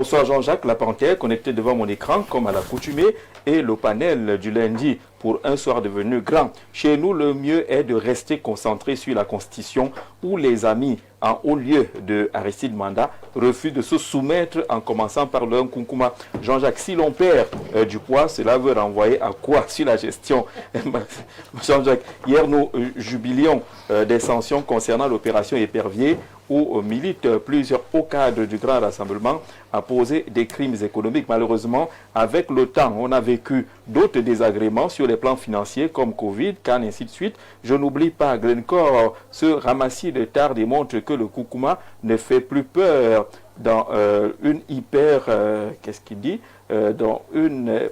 Bonsoir Jean-Jacques Lapanthère, connecté devant mon écran comme à l'accoutumée, et le panel du lundi pour un soir devenu grand. Chez nous, le mieux est de rester concentré sur la Constitution où les amis en haut lieu de Aristide Manda refusent de se soumettre en commençant par le Nkunkuma. Jean-Jacques, si l'on perd du poids, cela veut renvoyer à quoi sur la gestion? Jean-Jacques, hier nous jubilions des sanctions concernant l'opération Épervier où militent plusieurs hauts cadres du Grand Rassemblement à poser des crimes économiques. Malheureusement, avec le temps, on a vécu d'autres désagréments sur les plans financiers comme Covid, Cannes, ainsi de suite. Je n'oublie pas, Glencore, ce ramassis de tard démontre que le Koukouma ne fait plus peur dans une hyper, qu'est-ce qu'il dit, dans une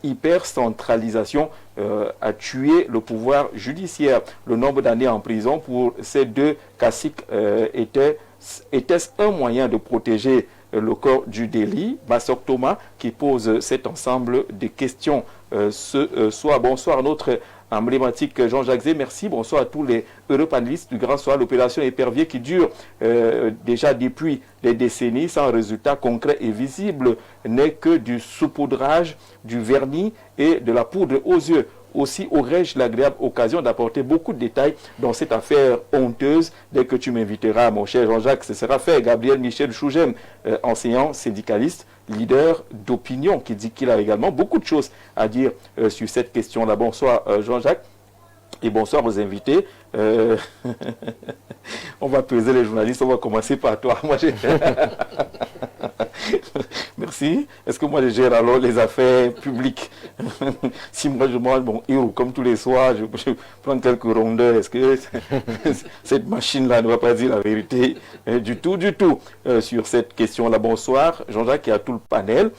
hyper centralisation a tué le pouvoir judiciaire. Le nombre d'années en prison pour ces deux caciques était-ce un moyen de protéger le corps du délit? Massok Thomas qui pose cet ensemble de questions ce soir. Bonsoir notre emblématique Jean-Jacques Zé, merci. Bonsoir à tous les heureux panélistes du Grand Soir. L'opération Épervier qui dure déjà depuis des décennies sans résultat concret et visible n'est que du saupoudrage, du vernis et de la poudre aux yeux. Aussi aurais-je l'agréable occasion d'apporter beaucoup de détails dans cette affaire honteuse. Dès que tu m'inviteras, mon cher Jean-Jacques, ce sera fait. Gabriel Michel Chougem, enseignant, syndicaliste, leader d'opinion, qui dit qu'il a également beaucoup de choses à dire sur cette question-là. Bonsoir Jean-Jacques et bonsoir aux invités. On va peser les journalistes, on va commencer par toi. Moi, merci. Est-ce que moi je gère alors les affaires publiques? Si moi je mange bon héros comme tous les soirs, je prends quelques rondeurs, est-ce que cette machine-là ne va pas dire la vérité du tout sur cette question-là? Bonsoir Jean-Jacques et à tout le panel.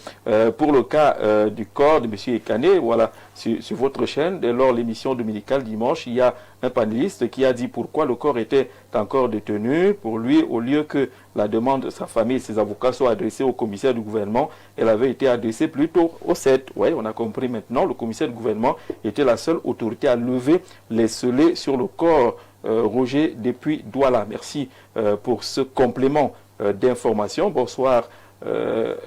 Pour le cas du corps de M. Ekané, voilà, sur votre chaîne, lors de l'émission dominicale dimanche, il y a un panéliste qui a dit pourquoi le corps était encore détenu. Pour lui, au lieu que la demande de sa famille et ses avocats soit adressée au commissaire du gouvernement, elle avait été adressée plutôt au CED. Oui, on a compris maintenant, le commissaire du gouvernement était la seule autorité à lever les scellés sur le corps. Roger depuis Douala, merci pour ce complément d'information. Bonsoir.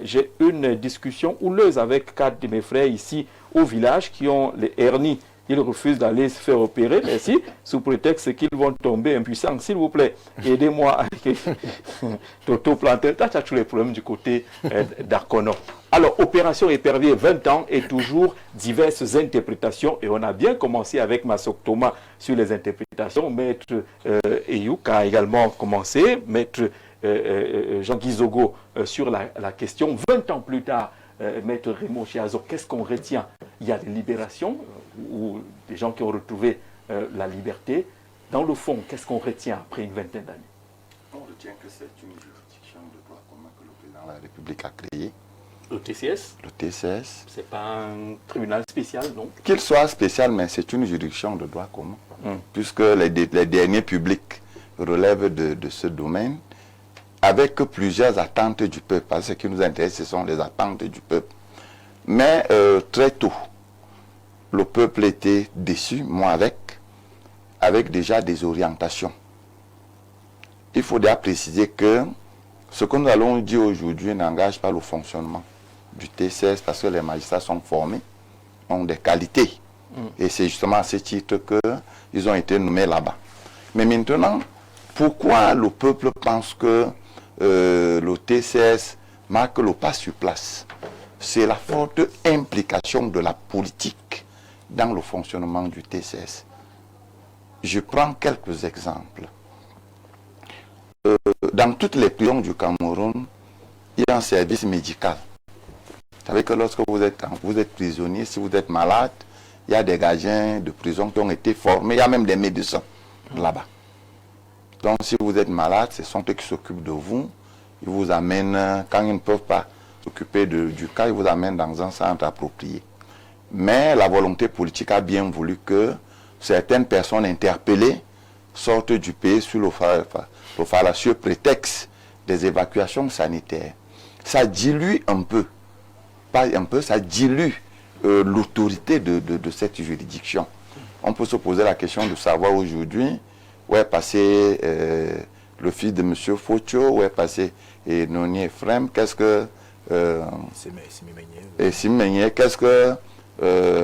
J'ai une discussion houleuse avec 4 de mes frères ici au village qui ont les hernies. Ils refusent d'aller se faire opérer, merci, sous prétexte qu'ils vont tomber impuissants. S'il vous plaît, aidez-moi avec Toto Plantel. Tu as tous les problèmes du côté d'Arcono. Alors, opération Épervier, 20 ans et toujours diverses interprétations. Et on a bien commencé avec Massok Thomas sur les interprétations. Maître Eyouk a également commencé. Maître Jean-Guy Zogo sur la question. 20 ans plus tard, Maître Raymond Chiazo, qu'est-ce qu'on retient? Il y a des libérations ou des gens qui ont retrouvé la liberté. Dans le fond, qu'est-ce qu'on retient après une vingtaine d'années? On retient que c'est une juridiction de droit commun que le président de la République a créée. Le TCS? Le TCS. C'est pas un tribunal spécial, non? Qu'il soit spécial, mais c'est une juridiction de droit commun. Puisque les derniers publics relèvent de ce domaine, avec plusieurs attentes du peuple. Parce que ce qui nous intéresse, ce sont les attentes du peuple. Mais très tôt, le peuple était déçu, moi avec déjà des orientations. Il faut déjà préciser que ce que nous allons dire aujourd'hui n'engage pas le fonctionnement du TCS parce que les magistrats sont formés, ont des qualités. Et c'est justement à ce titre qu'ils ont été nommés là-bas. Mais maintenant, pourquoi le peuple pense que le TCS marque le pas sur place? C'est la forte implication de la politique dans le fonctionnement du TCS. Je prends quelques exemples. Dans toutes les prisons du Cameroun, il y a un service médical. Vous savez que lorsque vous êtes prisonnier, si vous êtes malade, il y a des gardiens de prison qui ont été formés, il y a même des médecins là-bas. Donc si vous êtes malade, ce sont eux qui s'occupent de vous. Ils vous amènent, quand ils ne peuvent pas s'occuper du cas, ils vous amènent dans un centre approprié. Mais la volonté politique a bien voulu que certaines personnes interpellées sortent du pays sur le fallacieux prétexte des évacuations sanitaires. Ça dilue un peu, pas un peu, ça dilue l'autorité de cette juridiction. On peut se poser la question de savoir aujourd'hui où est passé le fils de M. Fotio, où est passé Noni Ephraim, qu'est-ce que et Simenyé, qu'est-ce que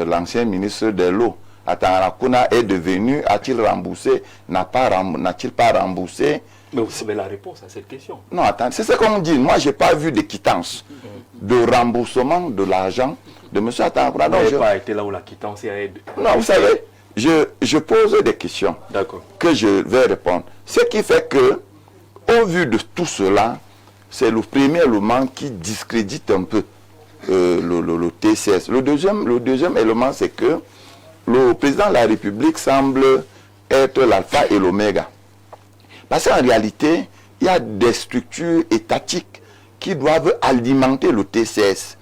l'ancien ministre de l'eau, Atarakuna, est devenu? A-t-il remboursé? N'a-t-il pas remboursé? Mais vous savez la réponse à cette question. Non, attends, c'est ce qu'on dit. Moi, je n'ai pas vu de quittance de remboursement de l'argent de M. Atarakuna. Vous n'avez pas été là où la quittance est... Non, vous savez, je pose des questions que je vais répondre. Ce qui fait que, au vu de tout cela, c'est le premier élément qui discrédite un peu le TCS. Le deuxième élément, c'est que le président de la République semble être l'alpha et l'oméga. Parce qu'en réalité, il y a des structures étatiques qui doivent alimenter le TCS,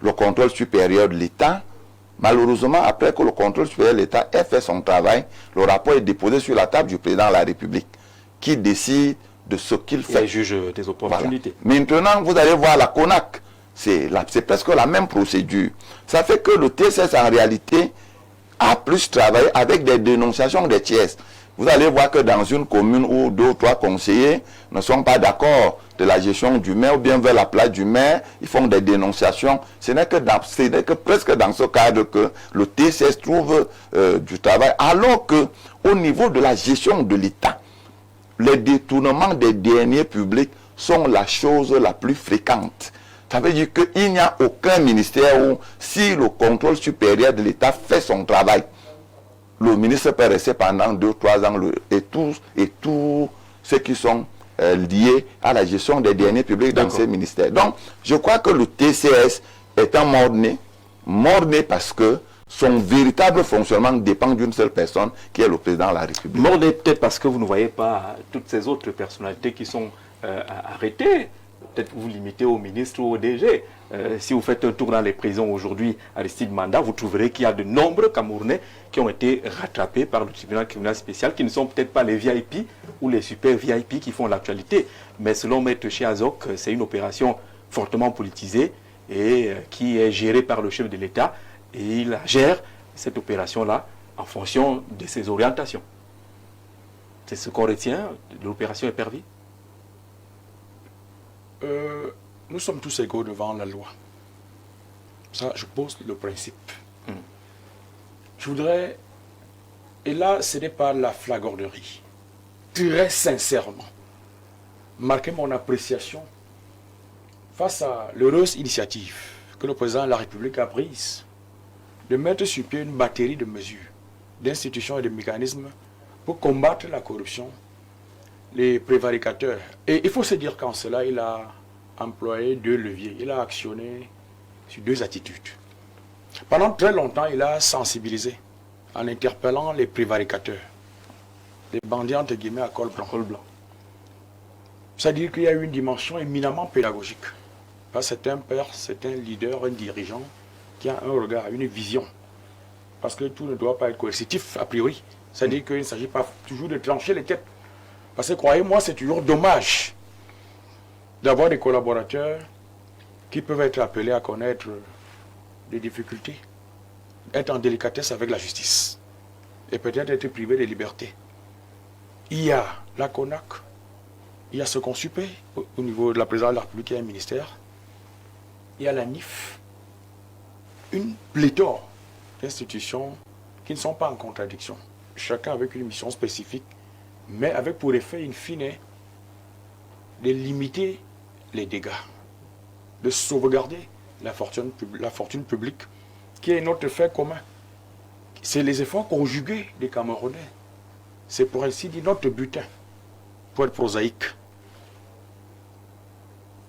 le contrôle supérieur de l'État. Malheureusement, après que le contrôle supérieur de l'État ait fait son travail, le rapport est déposé sur la table du président de la République, qui décide de ce qu'il fait. Il juge des opportunités. Voilà. Maintenant, vous allez voir la CONAC, c'est presque la même procédure. Ça fait que le TCS, en réalité, a plus travaillé avec des dénonciations des tiers. Vous allez voir que dans une commune où 2 ou 3 conseillers ne sont pas d'accord de la gestion du maire ou bien veulent la place du maire, ils font des dénonciations. Ce n'est que presque dans ce cadre que le TCS trouve du travail. Alors que au niveau de la gestion de l'État, les détournements des deniers publics sont la chose la plus fréquente. Ça veut dire qu'il n'y a aucun ministère où, si le contrôle supérieur de l'État fait son travail, le ministre peut rester pendant 2 ou 3 ans et tous ceux qui sont liés à la gestion des deniers publics dans ces ministères. Donc, je crois que le TCS est un mort-né parce que son véritable fonctionnement dépend d'une seule personne qui est le président de la République. Mort-né peut-être parce que vous ne voyez pas toutes ces autres personnalités qui sont arrêtées. Peut-être vous limitez au ministre ou au DG. Si vous faites un tour dans les prisons aujourd'hui, Aristide Manda, vous trouverez qu'il y a de nombreux Camerounais qui ont été rattrapés par le tribunal criminel spécial, qui ne sont peut-être pas les VIP ou les super VIP qui font l'actualité. Mais selon Maître Chiazok, c'est une opération fortement politisée et qui est gérée par le chef de l'État. Et il gère cette opération-là en fonction de ses orientations. C'est ce qu'on retient de l'opération Épervier. Nous sommes tous égaux devant la loi. Ça, je pose le principe. Je voudrais, et là, ce n'est pas la flagornerie, très sincèrement, marquer mon appréciation face à l'heureuse initiative que le président de la République a prise de mettre sur pied une batterie de mesures, d'institutions et de mécanismes pour combattre la corruption, les prévaricateurs. Et il faut se dire qu'en cela, il a employé 2 leviers. Il a actionné sur 2 attitudes. Pendant très longtemps, il a sensibilisé en interpellant les prévaricateurs, les bandits entre guillemets à col blanc. C'est-à-dire qu'il y a eu une dimension éminemment pédagogique. C'est un père, c'est un leader, un dirigeant qui a un regard, une vision. Parce que tout ne doit pas être coercitif a priori. C'est-à-dire qu'il ne s'agit pas toujours de trancher les têtes. Parce que croyez-moi, c'est toujours dommage d'avoir des collaborateurs qui peuvent être appelés à connaître des difficultés, être en délicatesse avec la justice et peut-être être privés de liberté. Il y a la CONAC, il y a ce qu'on supplie au niveau de la présidence de la République, il y a un ministère, il y a la NIF, une pléthore d'institutions qui ne sont pas en contradiction, chacun avec une mission spécifique, mais avec pour effet, in fine, de limiter les dégâts, de sauvegarder la fortune publique, qui est notre fait commun. C'est les efforts conjugués des Camerounais. C'est pour ainsi dire notre butin, pour être prosaïque.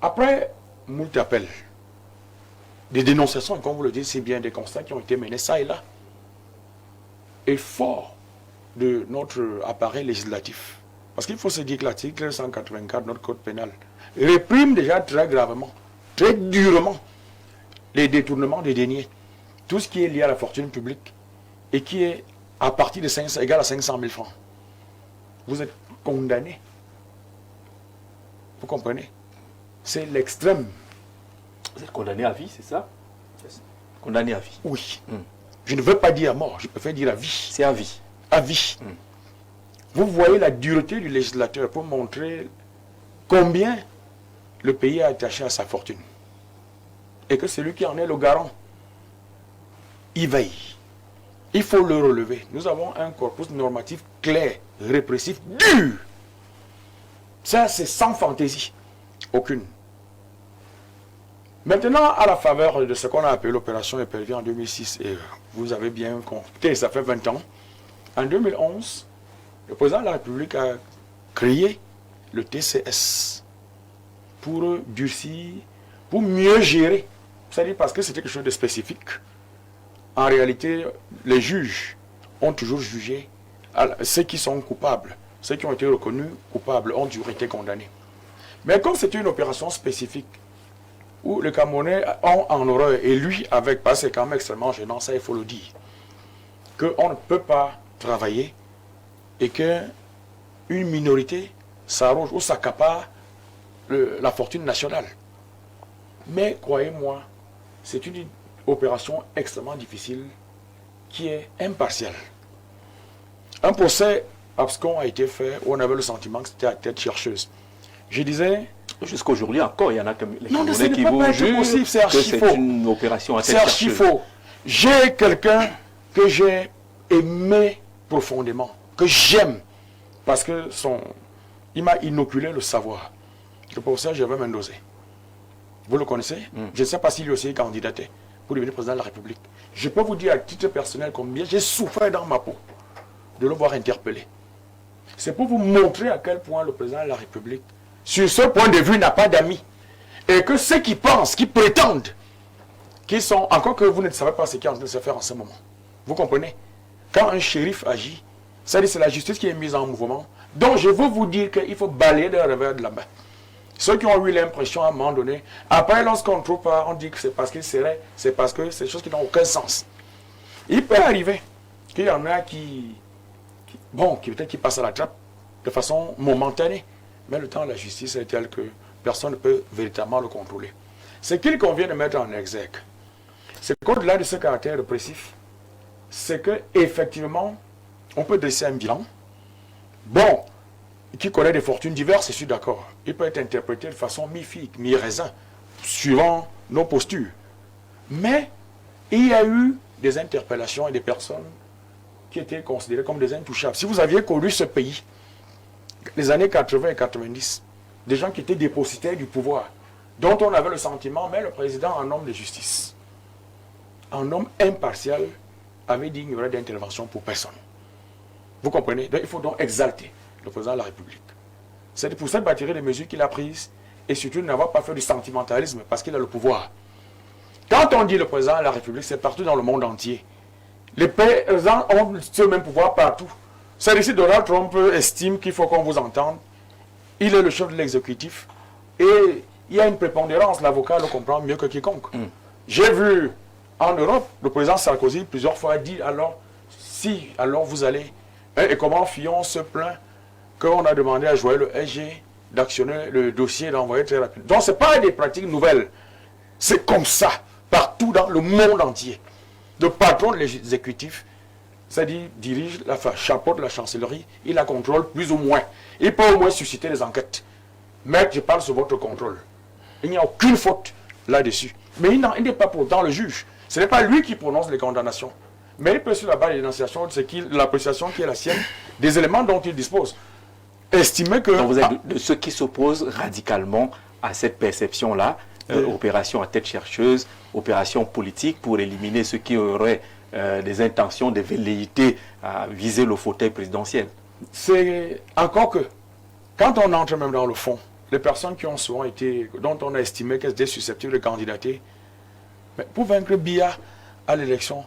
Après moult appels, des dénonciations, comme vous le dites, c'est bien des constats qui ont été menés ça et là, et fort de notre appareil législatif. Parce qu'il faut se dire que l'article 184 de notre code pénal réprime déjà très gravement, très durement, les détournements des deniers. Tout ce qui est lié à la fortune publique et qui est à partir de 500, égal à 500 000 francs. Vous êtes condamné. Vous comprenez? C'est l'extrême. Vous êtes condamné à vie, c'est ça? Condamné à vie. Oui. Je ne veux pas dire à mort, je préfère dire à vie. C'est à vie. À vie. Vous voyez la dureté du législateur pour montrer combien le pays a attaché à sa fortune. et que celui qui en est le garant, il veille. Il faut le relever. Nous avons un corpus normatif clair, répressif, dur. Ça, c'est sans fantaisie. Aucune. Maintenant, à la faveur de ce qu'on a appelé l'opération Épervier en 2006, et vous avez bien compté, ça fait 20 ans, en 2011, le président de la République a créé le TCS pour durcir, pour mieux gérer. C'est-à-dire parce que c'était quelque chose de spécifique. En réalité, les juges ont toujours jugé ceux qui sont coupables. Ceux qui ont été reconnus coupables ont toujours été condamnés. Mais comme c'était une opération spécifique, où les Camerounais ont en horreur, et lui avec, parce que c'est quand même extrêmement gênant, ça il faut le dire, qu'on ne peut pas travailler et qu'une minorité s'arroge ou s'accapare la fortune nationale. Mais croyez-moi, c'est une opération extrêmement difficile qui est impartiale. Un procès abscon a été fait où on avait le sentiment que c'était à tête chercheuse. Je disais... Jusqu'à aujourd'hui encore, il y en a les Camerounais qui vous jugent c'est archi que faux. c'est une opération à tête C'est archi chercheuse. faux. J'ai quelqu'un que j'ai aimé profondément, que j'aime, parce que il m'a inoculé le savoir. Le professeur Gervais Mendozé. Vous le connaissez? Je ne sais pas s'il aussi est candidaté pour devenir président de la République. Je peux vous dire à titre personnel combien j'ai souffert dans ma peau de le voir interpellé. C'est pour vous montrer à quel point le président de la République, sur ce point de vue, n'a pas d'amis. Et que ceux qui pensent, qui prétendent, qui sont, encore que vous ne savez pas ce qui est en train de se faire en ce moment. Vous comprenez? Quand un shérif agit, c'est-à-dire c'est la justice qui est mise en mouvement. Donc je veux vous dire qu'il faut balayer d'un revers de la main. Ceux qui ont eu l'impression à un moment donné, après lorsqu'on ne trouve pas, on dit que c'est parce qu'il serait, c'est parce que c'est des choses qui n'ont aucun sens. Il peut arriver qu'il y en a qui peut-être qui passent à la trappe de façon momentanée. Mais le temps de la justice est tel que personne ne peut véritablement le contrôler. Ce qu'il convient de mettre en exergue, c'est qu'au-delà de ce caractère répressif, c'est qu'effectivement, on peut dresser un bilan. Bon, qui connaît des fortunes diverses, je suis d'accord. Il peut être interprété de façon mi-figue, mi-raisin, suivant nos postures. Mais il y a eu des interpellations et des personnes qui étaient considérées comme des intouchables. Si vous aviez connu ce pays, les années 80 et 90, des gens qui étaient dépositaires du pouvoir, dont on avait le sentiment, mais le président, en homme de justice, en homme impartial, avait dit qu'il n'y aurait d'intervention pour personne. Vous comprenez? Donc, il faut donc exalter le président de la République. C'est pour ça de bâtir les mesures qu'il a prises et surtout de n'avoir pas fait du sentimentalisme parce qu'il a le pouvoir. Quand on dit le président de la République, c'est partout dans le monde entier. Les présidents ont ce même pouvoir partout. C'est ici Donald Trump estime qu'il faut qu'on vous entende. Il est le chef de l'exécutif et il y a une prépondérance. L'avocat le comprend mieux que quiconque. J'ai vu en Europe le président Sarkozy plusieurs fois dire alors vous allez. Et comment Fillon se plaint qu'on a demandé à Joël SG d'actionner le dossier et d'envoyer très rapidement. Donc ce n'est pas des pratiques nouvelles. C'est comme ça, partout dans le monde entier. Le patron de l'exécutif, c'est-à-dire dirige, chapeaute la chancellerie, il la contrôle plus ou moins. Il peut au moins susciter des enquêtes. Mais je parle sur votre contrôle. Il n'y a aucune faute là-dessus. Mais il n'est pas pourtant le juge. Ce n'est pas lui qui prononce les condamnations. Mais il peut, sur la base de l'énonciation, l'appréciation qui est la sienne, des éléments dont il dispose, estimer que... Donc vous êtes de ceux qui s'opposent radicalement à cette perception-là, opération à tête chercheuse, opération politique pour éliminer ceux qui auraient des intentions de velléité à viser le fauteuil présidentiel. C'est encore que, quand on entre même dans le fond, les personnes qui ont souvent été, dont on a estimé qu'elles étaient susceptibles de candidater, mais pour vaincre Biya à l'élection,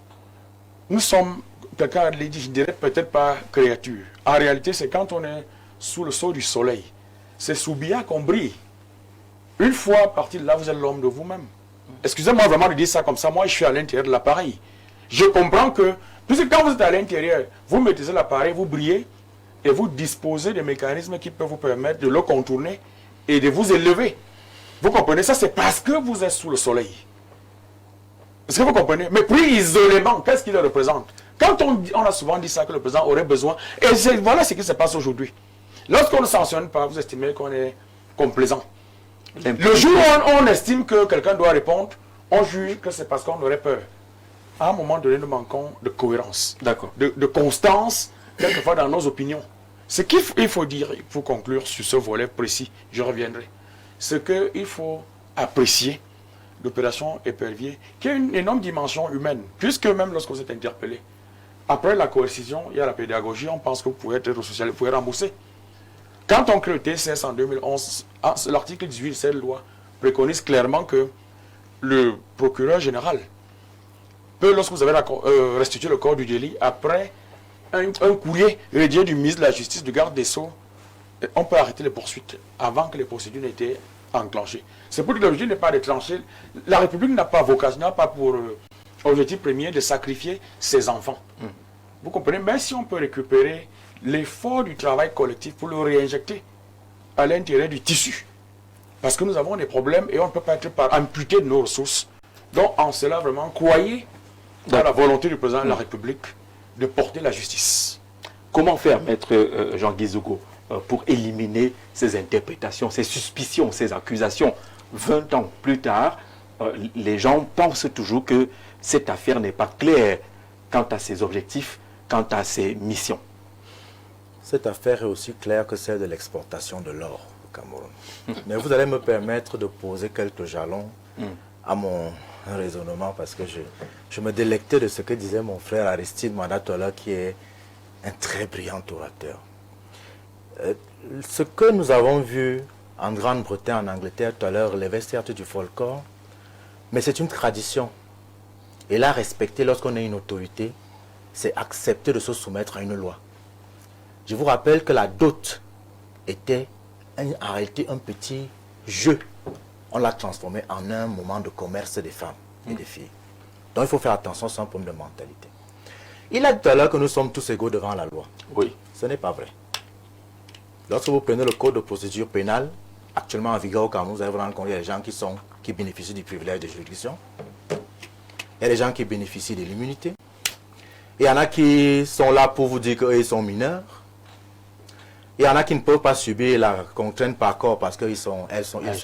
nous sommes, quelqu'un l'a dit, je dirais peut-être pas créature. En réalité, c'est quand on est sous le sceau du soleil. C'est sous Biya qu'on brille. Une fois parti de là, vous êtes l'homme de vous-même. Excusez-moi vraiment de dire ça comme ça. Moi, je suis à l'intérieur de l'appareil. Je comprends que, puisque quand vous êtes à l'intérieur, vous maîtrisez l'appareil, vous brillez, et vous disposez des mécanismes qui peuvent vous permettre de le contourner et de vous élever. Vous comprenez ça? C'est parce que vous êtes sous le soleil. Est-ce que vous comprenez? Mais pris isolément, qu'est-ce qu'il représente? Quand on a souvent dit ça, que le président aurait besoin, et voilà ce qui se passe aujourd'hui. Lorsqu'on ne sanctionne pas, vous estimez qu'on est complaisant. Le jour où on estime que quelqu'un doit répondre, On juge que c'est parce qu'on aurait peur. À un moment donné, nous manquons de cohérence, de constance, quelquefois dans nos opinions. Ce qu'il faut dire, pour conclure sur ce volet précis, je reviendrai, c'est qu'il faut apprécier l'opération Épervier, qui a une énorme dimension humaine, puisque même lorsqu'on s'est interpellé, après la coercition, il y a la pédagogie, on pense que vous pouvez être social, vous pouvez rembourser. Quand on crée le TCS en 2011, l'article 18 de cette loi préconise clairement que le procureur général peut, lorsque vous avez restitué le corps du délit, après un courrier rédigé du ministre de la Justice, du garde des Sceaux, on peut arrêter les poursuites avant que les procédures n'aient été enclenchées. C'est pour que l'objectif n'est pas de trancher. La République n'a pas vocation, n'a pas pour objectif premier de sacrifier ses enfants. Vous comprenez? Mais si on peut récupérer l'effort du travail collectif pour le réinjecter à l'intérieur du tissu, parce que nous avons des problèmes et on ne peut pas être amputé de nos ressources. Donc en cela, vraiment, croyez dans la volonté du président de la République de porter la justice. Comment faire, maître Jean-Guy Zogo, pour éliminer ces interprétations, ces suspicions, ces accusations? 20 ans plus tard, les gens pensent toujours que cette affaire n'est pas claire quant à ses objectifs, quant à ses missions. Cette affaire est aussi claire que celle de l'exportation de l'or au Cameroun. Mais vous allez me permettre de poser quelques jalons à mon raisonnement, parce que je me délectais de ce que disait mon frère Aristide Mandatola, qui est un très brillant orateur. Ce que nous avons vu en Grande-Bretagne, en Angleterre tout à l'heure, les vestiaires du folklore, mais c'est une tradition. Et là, respecter lorsqu'on est une autorité, c'est accepter de se soumettre à une loi. Je vous rappelle que la dot était en réalité un petit jeu. On l'a transformé en un moment de commerce des femmes et des filles. Donc il faut faire attention, c'est un problème de mentalité. Il a dit tout à l'heure que nous sommes tous égaux devant la loi. Oui. Ce n'est pas vrai. Lorsque vous prenez le code de procédure pénale, actuellement en vigueur au Cameroun, vous allez vous rendre compte qu'il y a des gens qui bénéficient du privilège de juridiction. Il y a des gens qui bénéficient de l'immunité. Il y en a qui sont là pour vous dire qu'ils sont mineurs. Il y en a qui ne peuvent pas subir la contrainte par corps parce qu'ils sont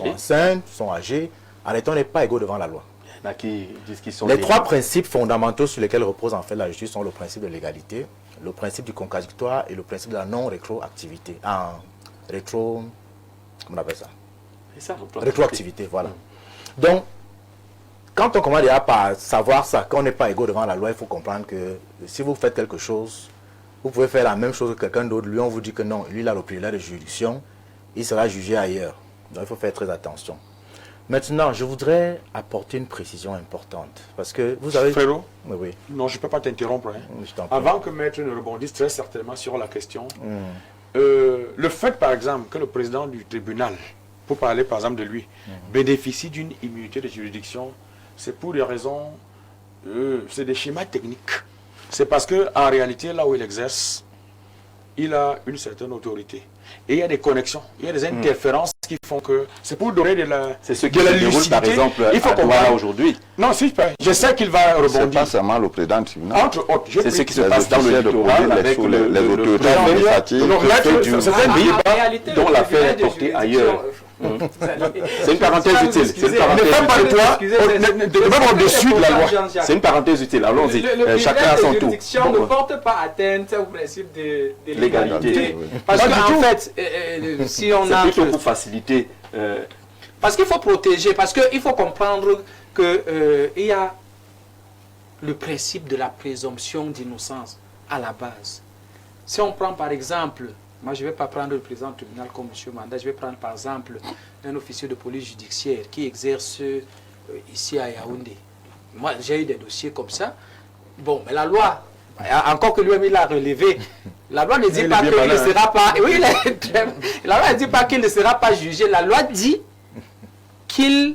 enceintes, sont âgés. Arrêtons, on n'est pas égaux devant la loi. Il y en a qui disent qu'ils sont... Les trois principes fondamentaux sur lesquels repose en fait la justice sont le principe de l'égalité, le principe du contradictoire et le principe de la non-rétroactivité. Comment on appelle ça? C'est ça, rétroactivité, voilà. Donc, quand on commence déjà par savoir ça, qu'on n'est pas égaux devant la loi, il faut comprendre que si vous faites quelque chose, vous pouvez faire la même chose que quelqu'un d'autre. Lui, on vous dit que non, lui, il a le privilège de juridiction, il sera jugé ailleurs. Donc, il faut faire très attention. Maintenant, je voudrais apporter une précision importante. Parce que vous avez... Frérot, oui. Non, je ne peux pas t'interrompre. Hein. Je t'en prie. Avant que Maître ne rebondisse très certainement sur la question, le fait, par exemple, que le président du tribunal, pour parler par exemple de lui, bénéficie d'une immunité de juridiction, c'est pour des raisons... c'est des schémas techniques. C'est parce qu'en réalité, là où il exerce, il a une certaine autorité. Et il y a des connexions, il y a des interférences qui font que... C'est pour donner de la C'est ce qui se déroule, par exemple, il faut à Douala aujourd'hui. Non, si, je sais qu'il va rebondir. C'est pas seulement le président du tribunal. Entre autres, c'est ce qui se passe dans le littoral avec les autorités administratives. C'est un débat dont l'affaire est portée ailleurs. C'est une parenthèse utile. C'est une parenthèse au-dessus de la loi. C'est une parenthèse utile. Allons-y. Chacun à son tour. Ne porte pas atteinte au principe de l'égalité. Parce qu'en fait, si on a... C'est plutôt pour faciliter. Parce qu'il faut protéger, parce qu'il faut comprendre qu'il y a le principe de la présomption d'innocence à la base. Si on prend par exemple... Moi, je ne vais pas prendre le président du tribunal comme M. Manda, je vais prendre par exemple un officier de police judiciaire qui exerce ici à Yaoundé. Moi, j'ai eu des dossiers comme ça. Bon, mais la loi, encore que lui-même il a relevé, la loi ne dit pas qu'il ne sera pas... Oui, la loi ne dit pas qu'il ne sera pas jugé. La loi dit que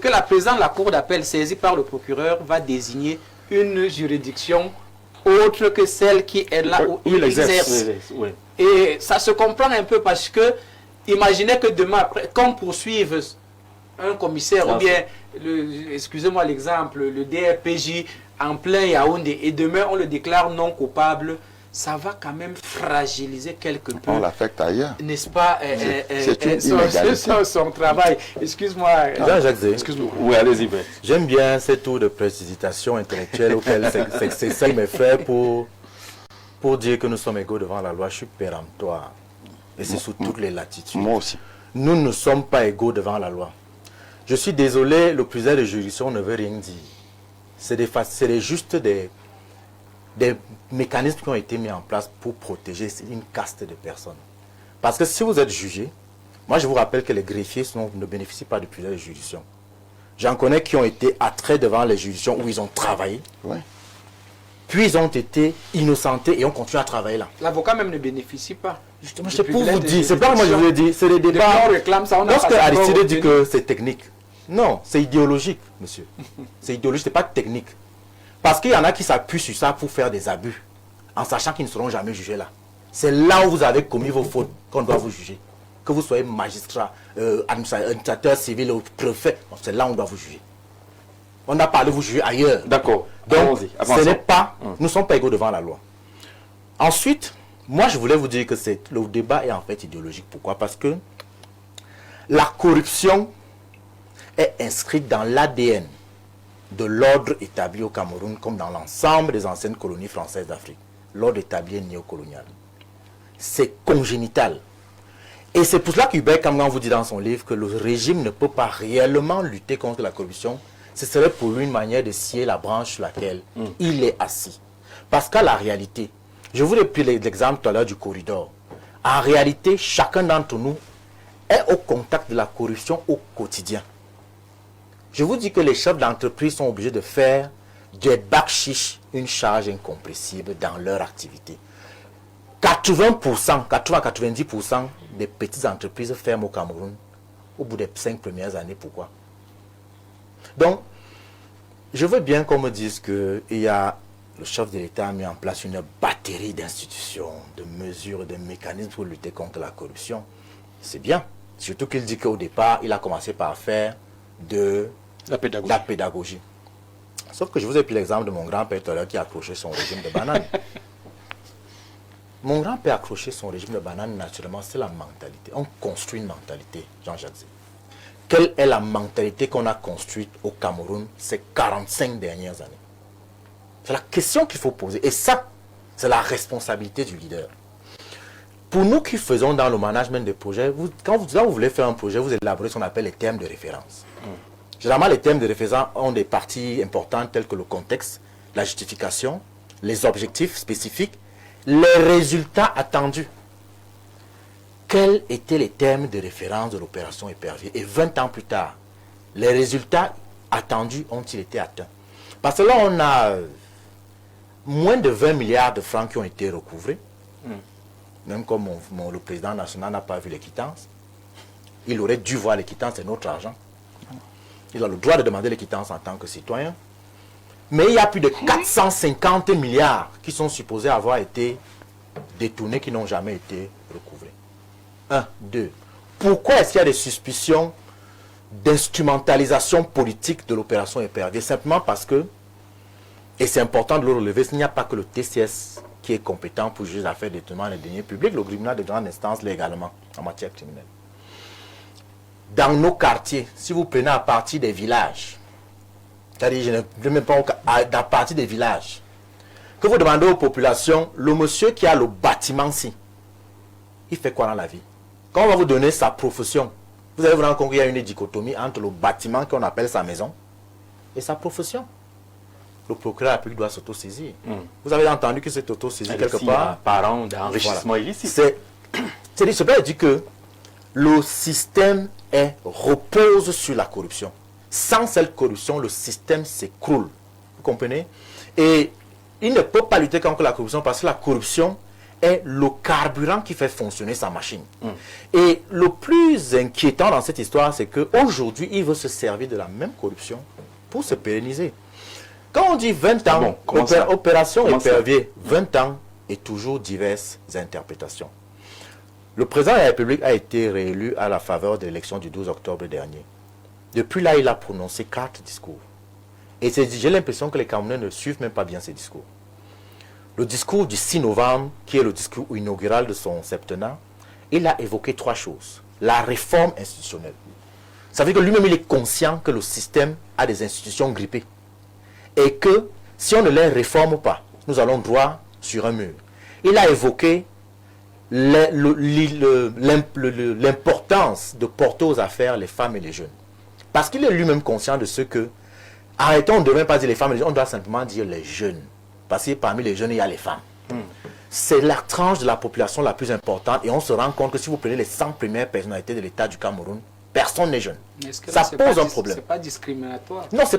la présidente de la cour d'appel saisie par le procureur va désigner une juridiction autre que celle qui est là où il exerce. Oui. Et ça se comprend un peu parce que, imaginez que demain, qu'on poursuive un commissaire, ou bien, excusez-moi l'exemple, le DRPJ en plein Yaoundé, et demain on le déclare non coupable, ça va quand même fragiliser quelque peu. On l'affecte ailleurs. N'est-ce pas C'est une inégalité. son travail. Excuse-moi. Jean-Jacques Zé, Excuse-moi. Oui, allez-y. Ben. j'aime bien ces tours de précipitation intellectuelle auxquels c'est mes frères pour dire que nous sommes égaux devant la loi. Je suis péremptoire. Et c'est sous toutes les latitudes. Moi aussi. Nous ne sommes pas égaux devant la loi. Je suis désolé, le plusieurs de juridiction ne veut rien dire. C'est juste des mécanismes qui ont été mis en place pour protéger une caste de personnes. Parce que si vous êtes jugé, moi je vous rappelle que les greffiers ne bénéficient pas de plusieurs de juridiction. J'en connais qui ont été attraits devant les juridictions où ils ont travaillé. Oui. Puis ils ont été innocentés et ont continué à travailler là. L'avocat même ne bénéficie pas. Justement, c'est pour vous dire, c'est pas moi je vous l'ai dit, c'est les Depuis débats. on réclame ça, on a Lorsque pas encore Aristide dit obtenu. que c'est technique, non, c'est idéologique, monsieur. C'est idéologique, c'est pas technique. Parce qu'il y en a qui s'appuient sur ça pour faire des abus, en sachant qu'ils ne seront jamais jugés là. C'est là où vous avez commis vos fautes qu'on doit vous juger. Que vous soyez magistrat, administrateur civil ou préfet, c'est là où on doit vous juger. On n'a pas de vous juger ailleurs. D'accord. Donc, Allons-y. ce Avançons. n'est pas, nous ne sommes pas égaux devant la loi. Ensuite, moi je voulais vous dire que le débat est en fait idéologique. Pourquoi? Parce que la corruption est inscrite dans l'ADN de l'ordre établi au Cameroun comme dans l'ensemble des anciennes colonies françaises d'Afrique. L'ordre établi est néocolonial. C'est congénital. Et c'est pour cela qu'Hubert Kamgan vous dit dans son livre que le régime ne peut pas réellement lutter contre la corruption. Ce serait pour lui une manière de scier la branche sur laquelle il est assis. Parce qu'à la réalité, je vous ai pris l'exemple tout à l'heure du corridor. En réalité, chacun d'entre nous est au contact de la corruption au quotidien. Je vous dis que les chefs d'entreprise sont obligés de faire des bacs-chiches une charge incompressible dans leur activité. 80-90% des petites entreprises ferment au Cameroun au bout des 5 premières années. Pourquoi? Donc, je veux bien qu'on me dise que le chef de l'État a mis en place une batterie d'institutions, de mesures, de mécanismes pour lutter contre la corruption. C'est bien. Surtout qu'il dit qu'au départ, il a commencé par faire de La pédagogie. la pédagogie. Sauf que je vous ai pris l'exemple de mon grand-père tout à l'heure qui a accroché son régime de banane. Mon grand-père a accroché son régime de banane, naturellement, c'est la mentalité. On construit une mentalité, Jean-Jacques Zé. Quelle est la mentalité qu'on a construite au Cameroun ces 45 dernières années? C'est la question qu'il faut poser. Et ça, c'est la responsabilité du leader. Pour nous qui faisons dans le management des projets, quand vous voulez faire un projet, vous élaborez ce qu'on appelle les termes de référence. Généralement, les termes de référence ont des parties importantes telles que le contexte, la justification, les objectifs spécifiques, les résultats attendus. Quels étaient les termes de référence de l'opération Épervier? Et 20 ans plus tard, les résultats attendus ont-ils été atteints? Parce que là, on a moins de 20 milliards de francs qui ont été recouvrés. Même comme le président national n'a pas vu les quittances. Il aurait dû voir les quittances, c'est notre argent. Il a le droit de demander les quittances en tant que citoyen. Mais il y a plus de 450 milliards qui sont supposés avoir été détournés, qui n'ont jamais été recouvrés. 1, 2. Pourquoi est-ce qu'il y a des suspicions d'instrumentalisation politique de l'opération Épervier? Simplement parce que, et c'est important de le relever, il n'y a pas que le TCS qui est compétent pour juger les affaires de détournement des deniers publics, le tribunal de grande instance l'est également en matière criminelle. Dans nos quartiers, si vous prenez à partir des villages, c'est-à-dire, je ne mets pas à partir des villages, que vous demandez aux populations, le monsieur qui a le bâtiment-ci, il fait quoi dans la vie? Quand on va vous donner sa profession, vous allez vous rendre compte qu'il y a une dichotomie entre le bâtiment qu'on appelle sa maison et sa profession. Le procureur de la République doit s'autosaisir. Vous avez entendu que c'est autosaisi quelque part. Parent d'enrichissement illicite. C'est-à-dire que le système repose sur la corruption. Sans cette corruption, le système s'écroule. Vous comprenez? Et il ne peut pas lutter contre la corruption parce que la corruption est le carburant qui fait fonctionner sa machine. Et le plus inquiétant dans cette histoire, c'est qu'aujourd'hui, il veut se servir de la même corruption pour se pérenniser. Quand on dit 20 ans, opération Épervier, 20 ans et toujours diverses interprétations. Le président de la République a été réélu à la faveur de l'élection du 12 octobre dernier. Depuis là, il a prononcé 4 discours. Et j'ai l'impression que les Camerounais ne suivent même pas bien ces discours. le discours du 6 novembre, qui est le discours inaugural de son septennat, il a évoqué 3 choses. La réforme institutionnelle. Ça veut dire que lui-même, il est conscient que le système a des institutions grippées. Et que si on ne les réforme pas, nous allons droit sur un mur. Il a évoqué l'importance de porter aux affaires les femmes et les jeunes. Parce qu'il est lui-même conscient de ce que, arrêtons, on ne devrait pas dire les femmes et les jeunes, on doit simplement dire les jeunes. Parce que parmi les jeunes, il y a les femmes. C'est la tranche de la population la plus importante et on se rend compte que si vous prenez les 100 premières personnalités de l'État du Cameroun, personne n'est jeune. Ça pose un problème. C'est pas discriminatoire. Non, c'est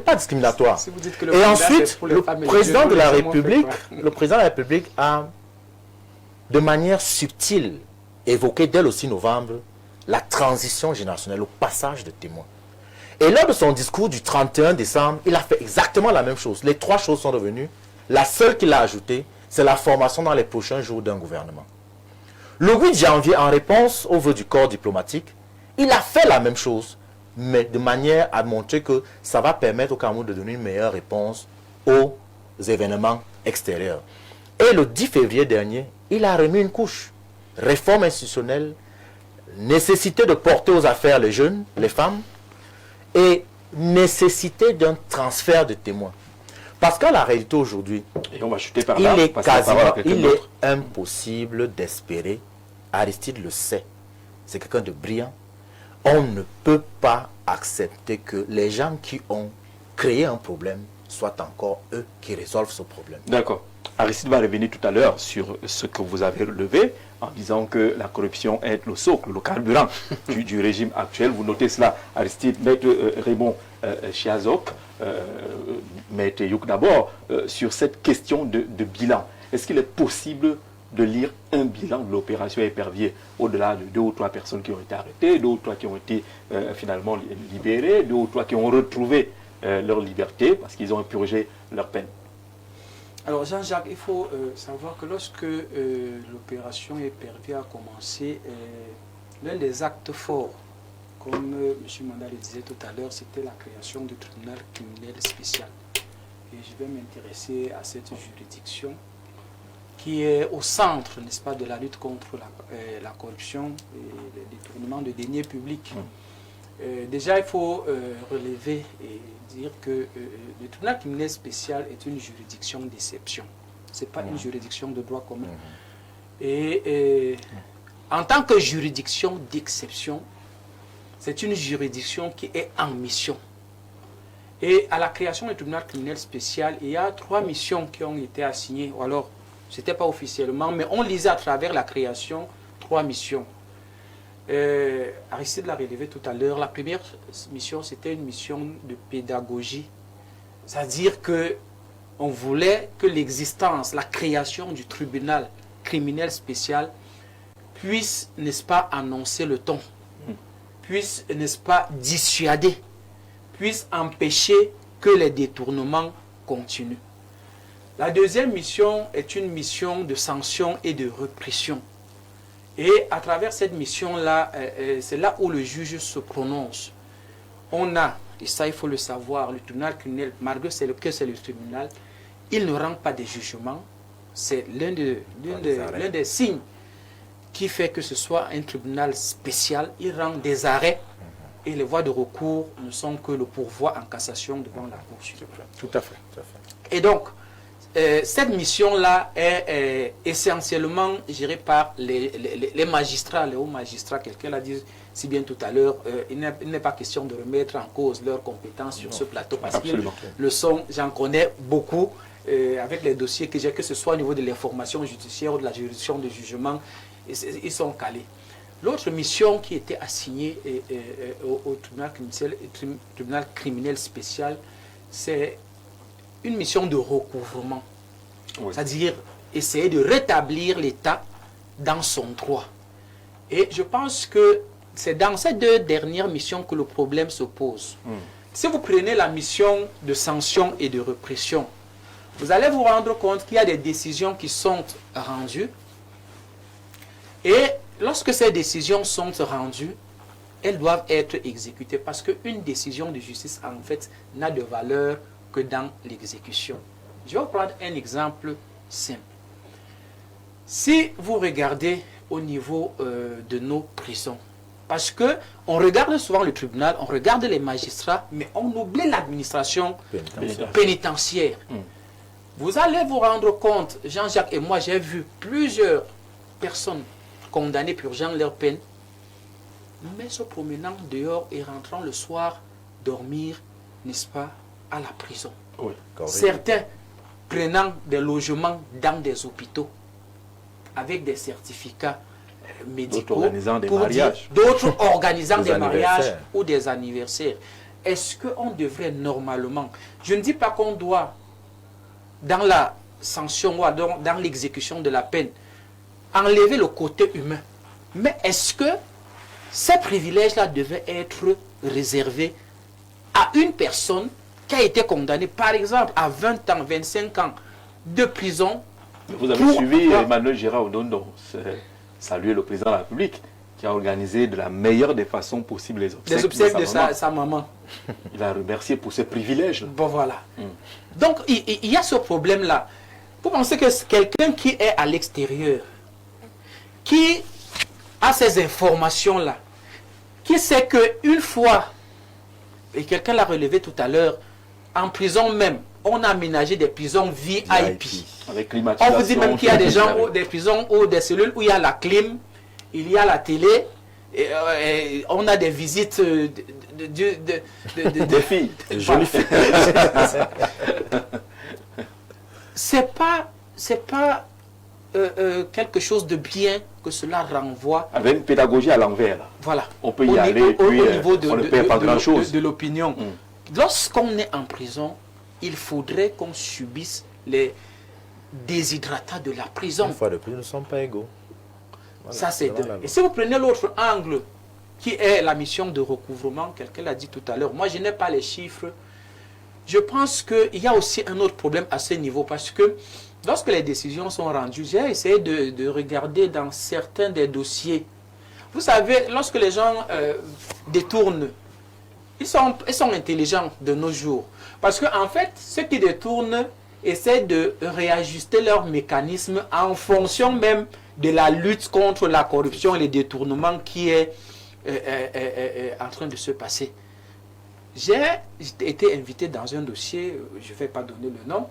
pas discriminatoire. Si vous dites que le Et candidat, ensuite, c'est pour les le femmes et les président jeunes, de la les hommes, République, on fait le président de la République a, de manière subtile, évoqué dès le 6 novembre la transition générationnelle, le passage de témoins. Et lors de son discours du 31 décembre, il a fait exactement la même chose. Les 3 choses sont revenues. La seule qu'il a ajoutée, c'est la formation dans les prochains jours d'un gouvernement. Le 8 janvier, en réponse au vœu du corps diplomatique, il a fait la même chose, mais de manière à montrer que ça va permettre au Cameroun de donner une meilleure réponse aux événements extérieurs. Et le 10 février dernier, il a remis une couche. Réforme institutionnelle, nécessité de porter aux affaires les jeunes, les femmes, et nécessité d'un transfert de témoins. Parce qu'en la réalité aujourd'hui, Et on va chuter par il là. est passer la parole à quelqu'un il est d'autre. impossible d'espérer, Aristide le sait, c'est quelqu'un de brillant, on ne peut pas accepter que les gens qui ont créé un problème soient encore eux qui résolvent ce problème. D'accord. Aristide va revenir tout à l'heure sur ce que vous avez relevé en disant que la corruption est le socle, le carburant du régime actuel. Vous notez cela, Aristide. Maître Raymond Chiazok, Maître Youk d'abord, sur cette question de bilan. Est-ce qu'il est possible de lire un bilan de l'opération Épervier au-delà de 2 ou 3 personnes qui ont été arrêtées, 2 ou 3 qui ont été finalement libérées, 2 ou 3 qui ont retrouvé leur liberté parce qu'ils ont purgé leur peine? Alors Jean-Jacques, il faut savoir que lorsque l'opération Épervier a commencé, l'un des actes forts, comme M. Manda le disait tout à l'heure, c'était la création du tribunal criminel spécial. Et je vais m'intéresser à cette juridiction qui est au centre, n'est-ce pas, de la lutte contre la corruption et le détournement de deniers publics. Déjà, il faut relever et dire que le tribunal criminel spécial est une juridiction d'exception. Ce n'est pas une juridiction de droit commun. Et en tant que juridiction d'exception, c'est une juridiction qui est en mission. Et à la création du tribunal criminel spécial, il y a 3 missions qui ont été assignées. Ou alors, ce n'était pas officiellement, mais on lisait à travers la création 3 missions. Aristide l'a relevé tout à l'heure. La première mission, c'était une mission de pédagogie. C'est-à-dire qu'on voulait que l'existence, la création du tribunal criminel spécial puisse, n'est-ce pas, annoncer le ton, puisse, n'est-ce pas, dissuader, puisse empêcher que les détournements continuent. La deuxième mission est une mission de sanction et de répression. Et à travers cette mission-là, c'est là où le juge se prononce. On a, et ça il faut le savoir, le tribunal criminel, malgré que c'est le tribunal, il ne rend pas des jugements. C'est l'un des signes qui fait que ce soit un tribunal spécial. Il rend des arrêts et les voies de recours ne sont que le pourvoi en cassation devant la Cour suprême. Tout à fait. Et donc, cette mission-là est essentiellement gérée par les magistrats, les hauts magistrats. Quelqu'un l'a dit si bien tout à l'heure, il n'est pas question de remettre en cause leurs compétences sur ce plateau parce qu'ils le sont, j'en connais beaucoup, avec les dossiers que j'ai, que ce soit au niveau de l'information judiciaire ou de la juridiction de jugement, ils sont calés. L'autre mission qui était assignée au tribunal criminel spécial, c'est une mission de recouvrement, c'est-à-dire essayer de rétablir l'État dans son droit. Et je pense que c'est dans ces 2 dernières missions que le problème se pose. Si vous prenez la mission de sanction et de répression, vous allez vous rendre compte qu'il y a des décisions qui sont rendues. Et lorsque ces décisions sont rendues, elles doivent être exécutées parce qu'une décision de justice, en fait, n'a de valeur que dans l'exécution. Je vais vous prendre un exemple simple. Si vous regardez au niveau de nos prisons, parce que on regarde souvent le tribunal, on regarde les magistrats, mais on oublie l'administration pénitentiaire. Vous allez vous rendre compte, Jean-Jacques et moi, j'ai vu plusieurs personnes condamnées purgeant leur peine, mais se promenant dehors et rentrant le soir dormir, n'est-ce pas, à la prison. Oui. Certains prenant des logements dans des hôpitaux avec des certificats médicaux, d'autres organisant des mariages ou des anniversaires. Est-ce qu'on devrait normalement, je ne dis pas qu'on doit, dans la sanction ou dans l'exécution de la peine, enlever le côté humain, mais est-ce que ces privilèges-là devaient être réservés à une personne qui a été condamnée, par exemple, à 20 ans, 25 ans de prison? Vous avez suivi Emmanuel Gérard Odondo, saluer le président de la République, qui a organisé de la meilleure des façons possibles les obsèques de sa maman. Il a remercié pour ce privilège. Bon, voilà. Donc, il y a ce problème-là. Vous pensez que quelqu'un qui est à l'extérieur, qui a ces informations-là, qui sait qu'une fois, et quelqu'un l'a relevé tout à l'heure, en prison même, on a aménagé des prisons VIP. Avec climatisation. On vous dit même qu'il y a des gens, des prisons ou des cellules où il y a la clim, il y a la télé, et on a des visites des filles. Des jolies filles. C'est pas quelque chose de bien que cela renvoie. Avec une pédagogie à l'envers. Voilà. On peut y aller, au niveau on ne perd pas grand-chose. De l'opinion. Lorsqu'on est en prison, il faudrait qu'on subisse les déshydratats de la prison. Une fois de plus, nous ne sommes pas égaux. Voilà, ça, c'est deux. Et si vous prenez l'autre angle, qui est la mission de recouvrement, quelqu'un l'a dit tout à l'heure, moi je n'ai pas les chiffres. Je pense qu'il y a aussi un autre problème à ce niveau, parce que lorsque les décisions sont rendues, j'ai essayé de regarder dans certains des dossiers. Vous savez, lorsque les gens détournent, ils sont intelligents de nos jours. Parce qu'en fait, ceux qui détournent essaient de réajuster leurs mécanismes en fonction même de la lutte contre la corruption et les détournements qui est en train de se passer. J'ai été invité dans un dossier, je ne vais pas donner le nom,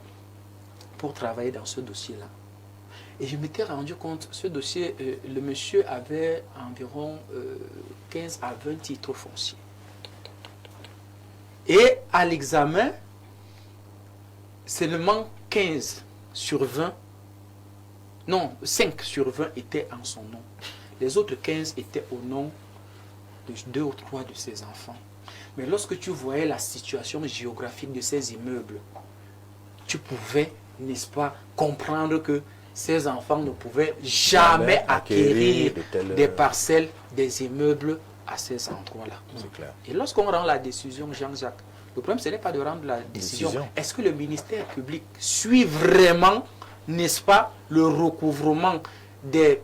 pour travailler dans ce dossier-là. Et je m'étais rendu compte, ce dossier, le monsieur avait environ 15 à 20 titres fonciers. Et à l'examen, seulement 15 sur 20, non, 5 sur 20 étaient en son nom. Les autres 15 étaient au nom de 2 ou 3 de ses enfants. Mais lorsque tu voyais la situation géographique de ces immeubles, tu pouvais, n'est-ce pas, comprendre que ces enfants ne pouvaient jamais acquérir des parcelles, des immeubles à ces endroits-là. Et lorsqu'on rend la décision, Jean-Jacques, le problème, ce n'est pas de rendre la décision. Est-ce que le ministère public suit vraiment, n'est-ce pas, le recouvrement des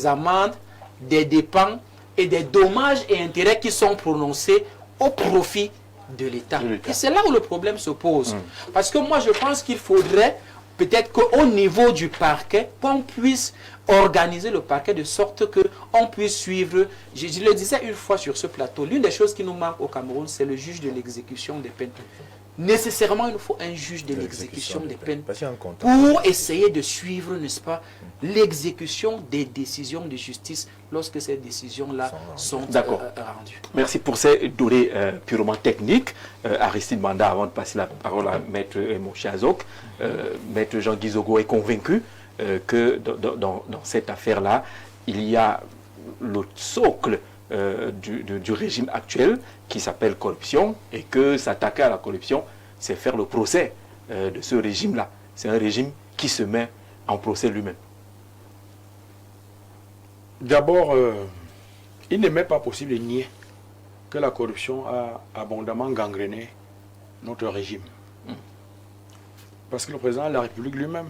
amendes, des dépenses et des dommages et intérêts qui sont prononcés au profit de l'État? Et c'est là où le problème se pose. Parce que moi, je pense qu'il faudrait peut-être qu'au niveau du parquet, qu'on puisse organiser le parquet de sorte qu'on puisse suivre. Je le disais une fois sur ce plateau, l'une des choses qui nous manque au Cameroun, c'est le juge de l'exécution des peines. Nécessairement, il nous faut un juge de l'exécution des peines pour essayer de suivre, n'est-ce pas, l'exécution des décisions de justice lorsque ces décisions-là sont rendues. Merci pour ces données purement techniques. Aristide Manda, avant de passer la parole à Maître Moshe Azok, Maître Jean Gizogo est convaincu que dans cette affaire-là, il y a le socle du régime actuel qui s'appelle corruption, et que s'attaquer à la corruption, c'est faire le procès de ce régime-là. C'est un régime qui se met en procès lui-même. D'abord, il n'est même pas possible de nier que la corruption a abondamment gangréné notre régime. Parce que le président de la République lui-même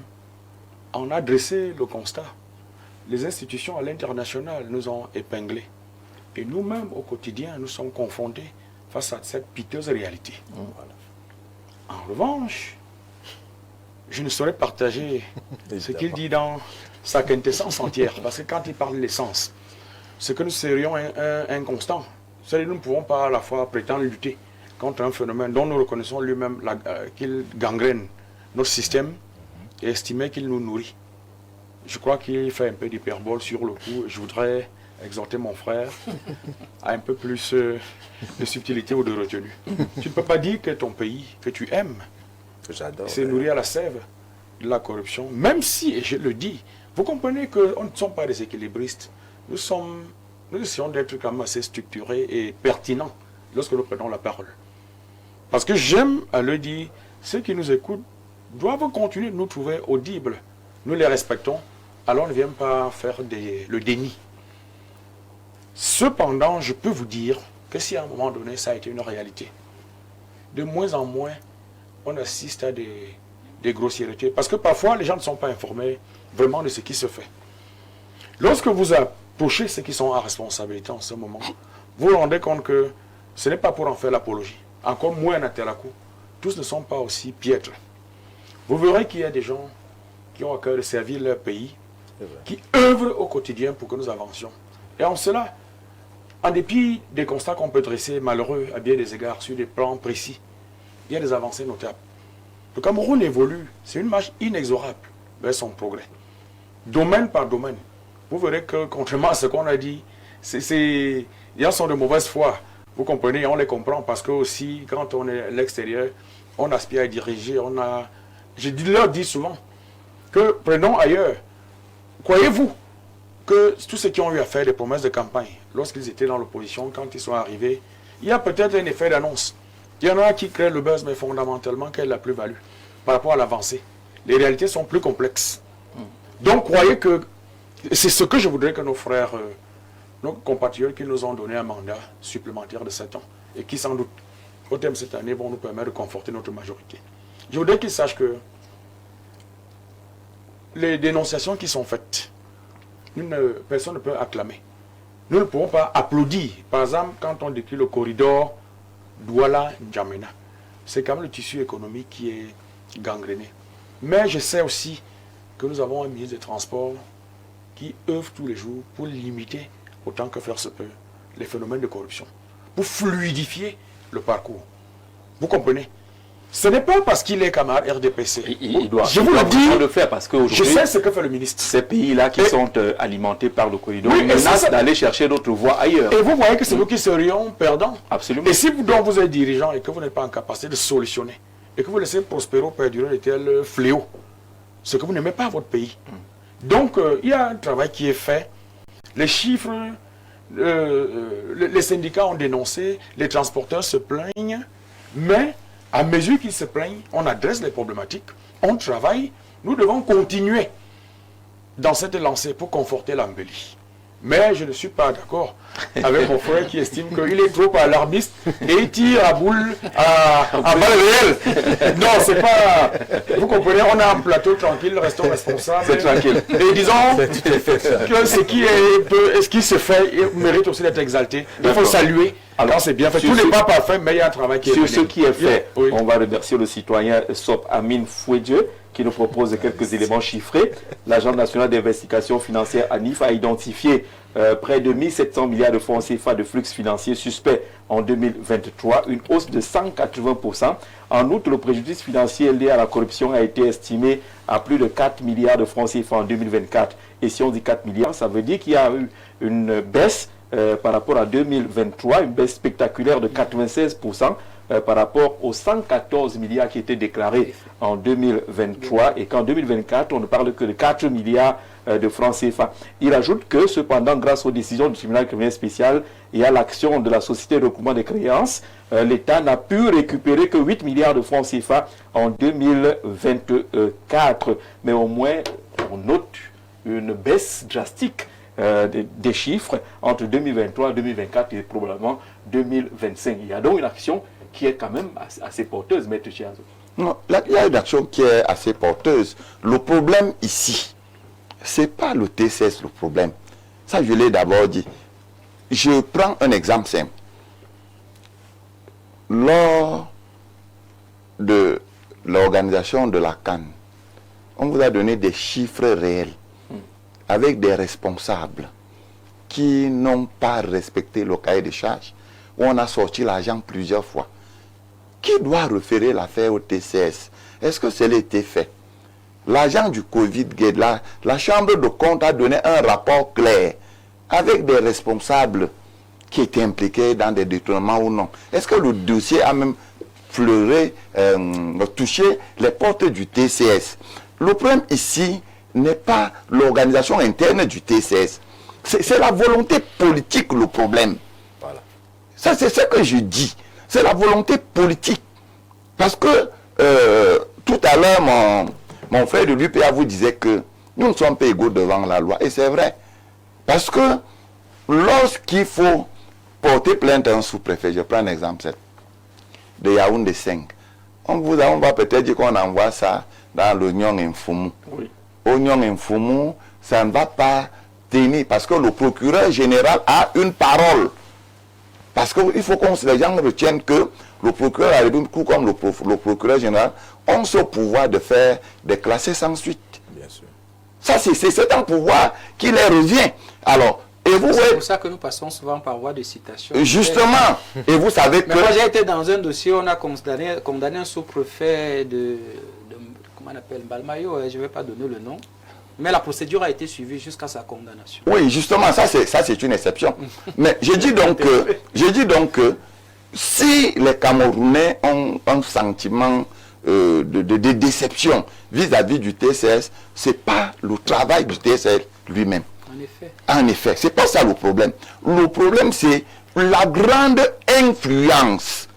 en a dressé le constat. Les institutions à l'international nous ont épinglés. Et nous-mêmes, au quotidien, nous sommes confrontés face à cette piteuse réalité. En revanche, je ne saurais partager ce qu'il dit dans sa quintessence entière. Parce que quand il parle de l'essence, c'est que nous serions un constant. C'est-à-dire nous ne pouvons pas à la fois prétendre lutter contre un phénomène dont nous reconnaissons lui-même qu'il gangrène notre système et estimer qu'il nous nourrit. Je crois qu'il fait un peu d'hyperbole sur le coup. Je voudrais exhorter mon frère à un peu plus de subtilité ou de retenue. Tu ne peux pas dire que ton pays, que tu aimes, J'adore. c'est nourri à la sève de la corruption. Même si, et je le dis, vous comprenez qu'on ne sommes pas des équilibristes. Nous essayons d'être quand même assez structurés et pertinents lorsque nous prenons la parole. Parce que j'aime à le dire, ceux qui nous écoutent doivent continuer de nous trouver audibles. Nous les respectons, alors on ne vient pas faire le déni. Cependant, je peux vous dire que si à un moment donné ça a été une réalité, de moins en moins, on assiste à des grossièretés. Parce que parfois, les gens ne sont pas informés vraiment de ce qui se fait. Lorsque vous approchez ceux qui sont à responsabilité en ce moment, vous vous rendez compte que ce n'est pas pour en faire l'apologie. Encore moins à Telakou. Tous ne sont pas aussi piètres. Vous verrez qu'il y a des gens qui ont à cœur de servir leur pays, qui œuvrent au quotidien pour que nous avancions. Et en cela, en dépit des constats qu'on peut dresser malheureux à bien des égards sur des plans précis, il y a des avancées notables. Le Cameroun évolue, c'est une marche inexorable vers son progrès. Domaine par domaine. Vous verrez que, contrairement à ce qu'on a dit, il y a sont de mauvaise foi. Vous comprenez, on les comprend parce que aussi, quand on est à l'extérieur, on aspire à diriger, je leur dis souvent que prenons ailleurs. Croyez-vous que tous ceux qui ont eu à faire des promesses de campagne, lorsqu'ils étaient dans l'opposition, quand ils sont arrivés, il y a peut-être un effet d'annonce. Il y en a qui créent le buzz, mais fondamentalement, quelle est la plus-value par rapport à l'avancée? Les réalités sont plus complexes. Donc, croyez que c'est ce que je voudrais que nos frères, nos compatriotes qui nous ont donné un mandat supplémentaire de 7 ans et qui, sans doute, au terme de cette année, vont nous permettre de conforter notre majorité. Je voudrais qu'ils sachent que les dénonciations qui sont faites, personne ne peut acclamer. Nous ne pouvons pas applaudir. Par exemple, quand on décrit le corridor Douala-N'Djamena, c'est quand même le tissu économique qui est gangréné. Mais je sais aussi que nous avons un ministre des Transports qui œuvre tous les jours pour limiter, autant que faire se peut, les phénomènes de corruption, pour fluidifier le parcours. Vous comprenez? Ce n'est pas parce qu'il est camarade RDPC. Je vous le dis, le faire parce que je sais ce que fait le ministre. Ces pays-là qui sont alimentés par le corridor, ils menacent d'aller chercher d'autres voies ailleurs. Et vous voyez que c'est nous qui serions perdants. Absolument. Et si vous êtes dirigeant et que vous n'êtes pas en capacité de solutionner, et que vous laissez prospérer perdurer de tels fléaux, c'est que vous n'aimez pas votre pays. Donc, il y a un travail qui est fait. Les chiffres, les syndicats ont dénoncé, les transporteurs se plaignent, mais à mesure qu'ils se plaignent, on adresse les problématiques, on travaille. Nous devons continuer dans cette lancée pour conforter l'embellie. Mais je ne suis pas d'accord avec mon frère qui estime qu'il est trop alarmiste et il tire à boule, à balles réelles. Non, c'est pas... Vous comprenez, on a un plateau tranquille, restons responsables. C'est tranquille. Et disons que ce qui se fait mérite aussi d'être exalté. Il faut saluer. Alors c'est bien fait. Tout n'est pas parfait, mais il y a un travail qui est fait. Sur ce qui est fait, on va remercier le citoyen Sop Amin Fouedje qui nous propose quelques éléments chiffrés. L'Agence nationale d'investigation financière ANIF a identifié près de 1700 milliards de francs CFA de flux financiers suspects en 2023, une hausse de 180%. En outre, le préjudice financier lié à la corruption a été estimé à plus de 4 milliards de francs CFA en 2024. Et si on dit 4 milliards, ça veut dire qu'il y a eu une baisse par rapport à 2023, une baisse spectaculaire de 96%. Par rapport aux 114 milliards qui étaient déclarés en 2023 et qu'en 2024, on ne parle que de 4 milliards de francs CFA. Il ajoute que, cependant, grâce aux décisions du tribunal criminel spécial et à l'action de la Société de recouvrement des créances, l'État n'a pu récupérer que 8 milliards de francs CFA en 2024. Mais au moins, on note une baisse drastique des chiffres entre 2023 et 2024 et probablement 2025. Il y a donc une action qui est quand même assez porteuse, Maître Chiazo. Non, là, il y a une action qui est assez porteuse. Le problème ici, ce n'est pas le TCS le problème. Ça, je l'ai d'abord dit. Je prends un exemple simple. Lors de l'organisation de la CAN on vous a donné des chiffres réels avec des responsables qui n'ont pas respecté le cahier de charges, où on a sorti l'argent plusieurs fois. Qui doit référer l'affaire au TCS? Est-ce que cela a été fait? L'agent du Covid-Gate, la Chambre de compte a donné un rapport clair avec des responsables qui étaient impliqués dans des détournements ou non. Est-ce que le dossier a même touché les portes du TCS? Le problème ici n'est pas l'organisation interne du TCS. C'est la volonté politique le problème. Voilà. Ça, c'est ce que je dis. C'est la volonté politique. Parce que tout à l'heure, mon frère de l'UPA vous disait que nous ne sommes pas égaux devant la loi. Et c'est vrai. Parce que lorsqu'il faut porter plainte à un sous-préfet, je prends un exemple de Yaoundé 5, on va peut-être dire qu'on envoie ça dans l'Oignon Infoumou. Oui. Oignon Infoumou, ça ne va pas tenir parce que le procureur général a une parole. Parce qu'il faut que les gens retiennent que le procureur de la République, comme le procureur général, ont ce pouvoir de faire des classés sans suite. Bien sûr. Ça, c'est un pouvoir qui leur revient. Alors, et vous C'est pour ça que nous passons souvent par voie de citation. justement, et vous savez Mais que... moi, j'ai été dans un dossier, on a condamné un sous-préfet comment on appelle, Balmayo, je ne vais pas donner le nom. Mais la procédure a été suivie jusqu'à sa condamnation. Oui, justement, ça c'est une exception. Mais je dis donc que si les Camerounais ont un sentiment de déception vis-à-vis du TCS, ce n'est pas le travail du TCS lui-même. En effet. En effet, ce n'est pas ça le problème. Le problème, c'est la grande influence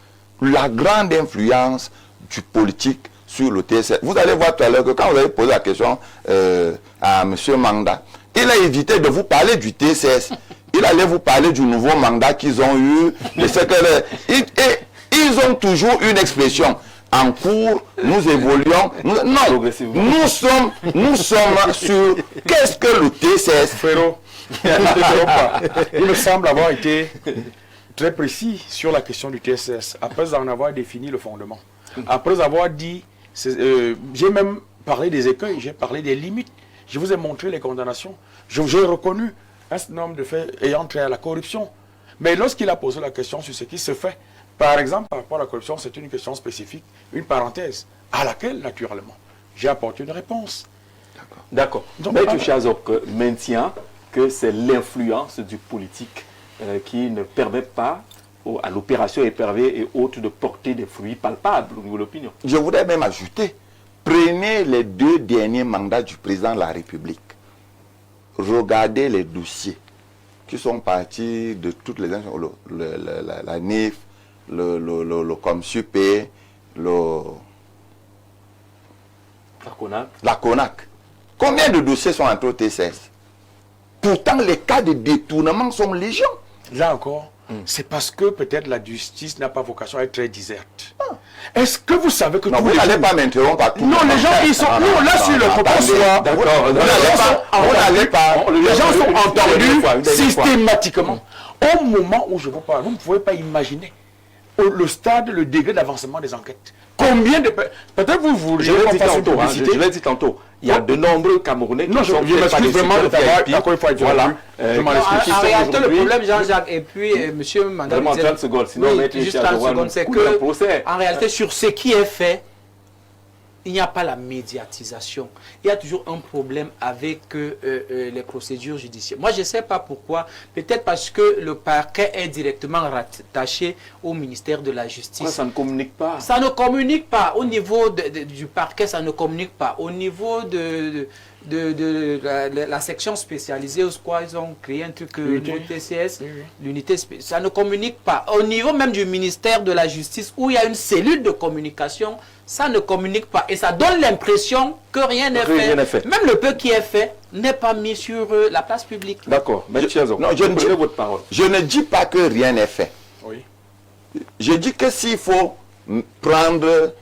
du politique sur le TCS. Vous allez voir tout à l'heure que quand vous avez posé la question à M. Manda, il a évité de vous parler du TCS. Il allait vous parler du nouveau mandat qu'ils ont eu. Ils ont toujours une expression. En cours, nous évoluons. Nous sommes sur qu'est-ce que le TCS. Frérot, il me semble avoir été très précis sur la question du TCS, après en avoir défini le fondement. Après avoir dit, j'ai même parlé des écueils, j'ai parlé des limites, je vous ai montré les condamnations, j'ai reconnu un certain nombre de faits ayant trait à la corruption. Mais lorsqu'il a posé la question sur ce qui se fait, par exemple, par rapport à la corruption, c'est une question spécifique, une parenthèse, à laquelle, naturellement, j'ai apporté une réponse. D'accord. M. Chazok maintient que c'est l'influence du politique qui ne permet pas à l'opération épervée et autres de porter des fruits palpables au niveau de l'opinion. Je voudrais même ajouter, prenez les 2 derniers mandats du président de la République. Regardez les dossiers qui sont partis de toutes les institutions, la NIF, le COMSUP, la CONAC. Combien de dossiers sont entrés au TCS? Pourtant, les cas de détournement sont légion. Là encore, c'est parce que peut-être la justice n'a pas vocation à être très diserte. Est-ce que vous savez que non, vous n'allez pas m'interrompre à tout. Non, les gens, ils sont... Non, là, sur le propositoire, les gens sont entendus systématiquement. Au moment où je vous parle, vous ne pouvez pas imaginer le stade, le degré d'avancement des enquêtes. Combien de... Peut-être vous... Je l'ai dit tantôt. Il y a de nombreux Camerounais qui sont... Je m'excuse vraiment de t'avoir encore une fois dit. Voilà. En réalité, le problème, Jean-Jacques, et puis M. Mandal... Vraiment 30 secondes, sinon... Oui, juste 30 secondes, c'est que, en réalité, sur ce qui est fait, il n'y a pas la médiatisation. Il y a toujours un problème avec les procédures judiciaires. Moi, je ne sais pas pourquoi. Peut-être parce que le parquet est directement rattaché au ministère de la Justice. Pourquoi ça ne communique pas? Ça ne communique pas. Au niveau du parquet, ça ne communique pas. Au niveau de la section spécialisée, ils ont créé un truc, le TCS, l'unité spéciale. Ça ne communique pas. Au niveau même du ministère de la Justice, où il y a une cellule de communication, ça ne communique pas. Et ça donne l'impression que rien n'est fait. Même le peu qui est fait n'est pas mis sur la place publique. D'accord. Je ne dis pas que rien n'est fait. Oui. Je dis que s'il faut prendre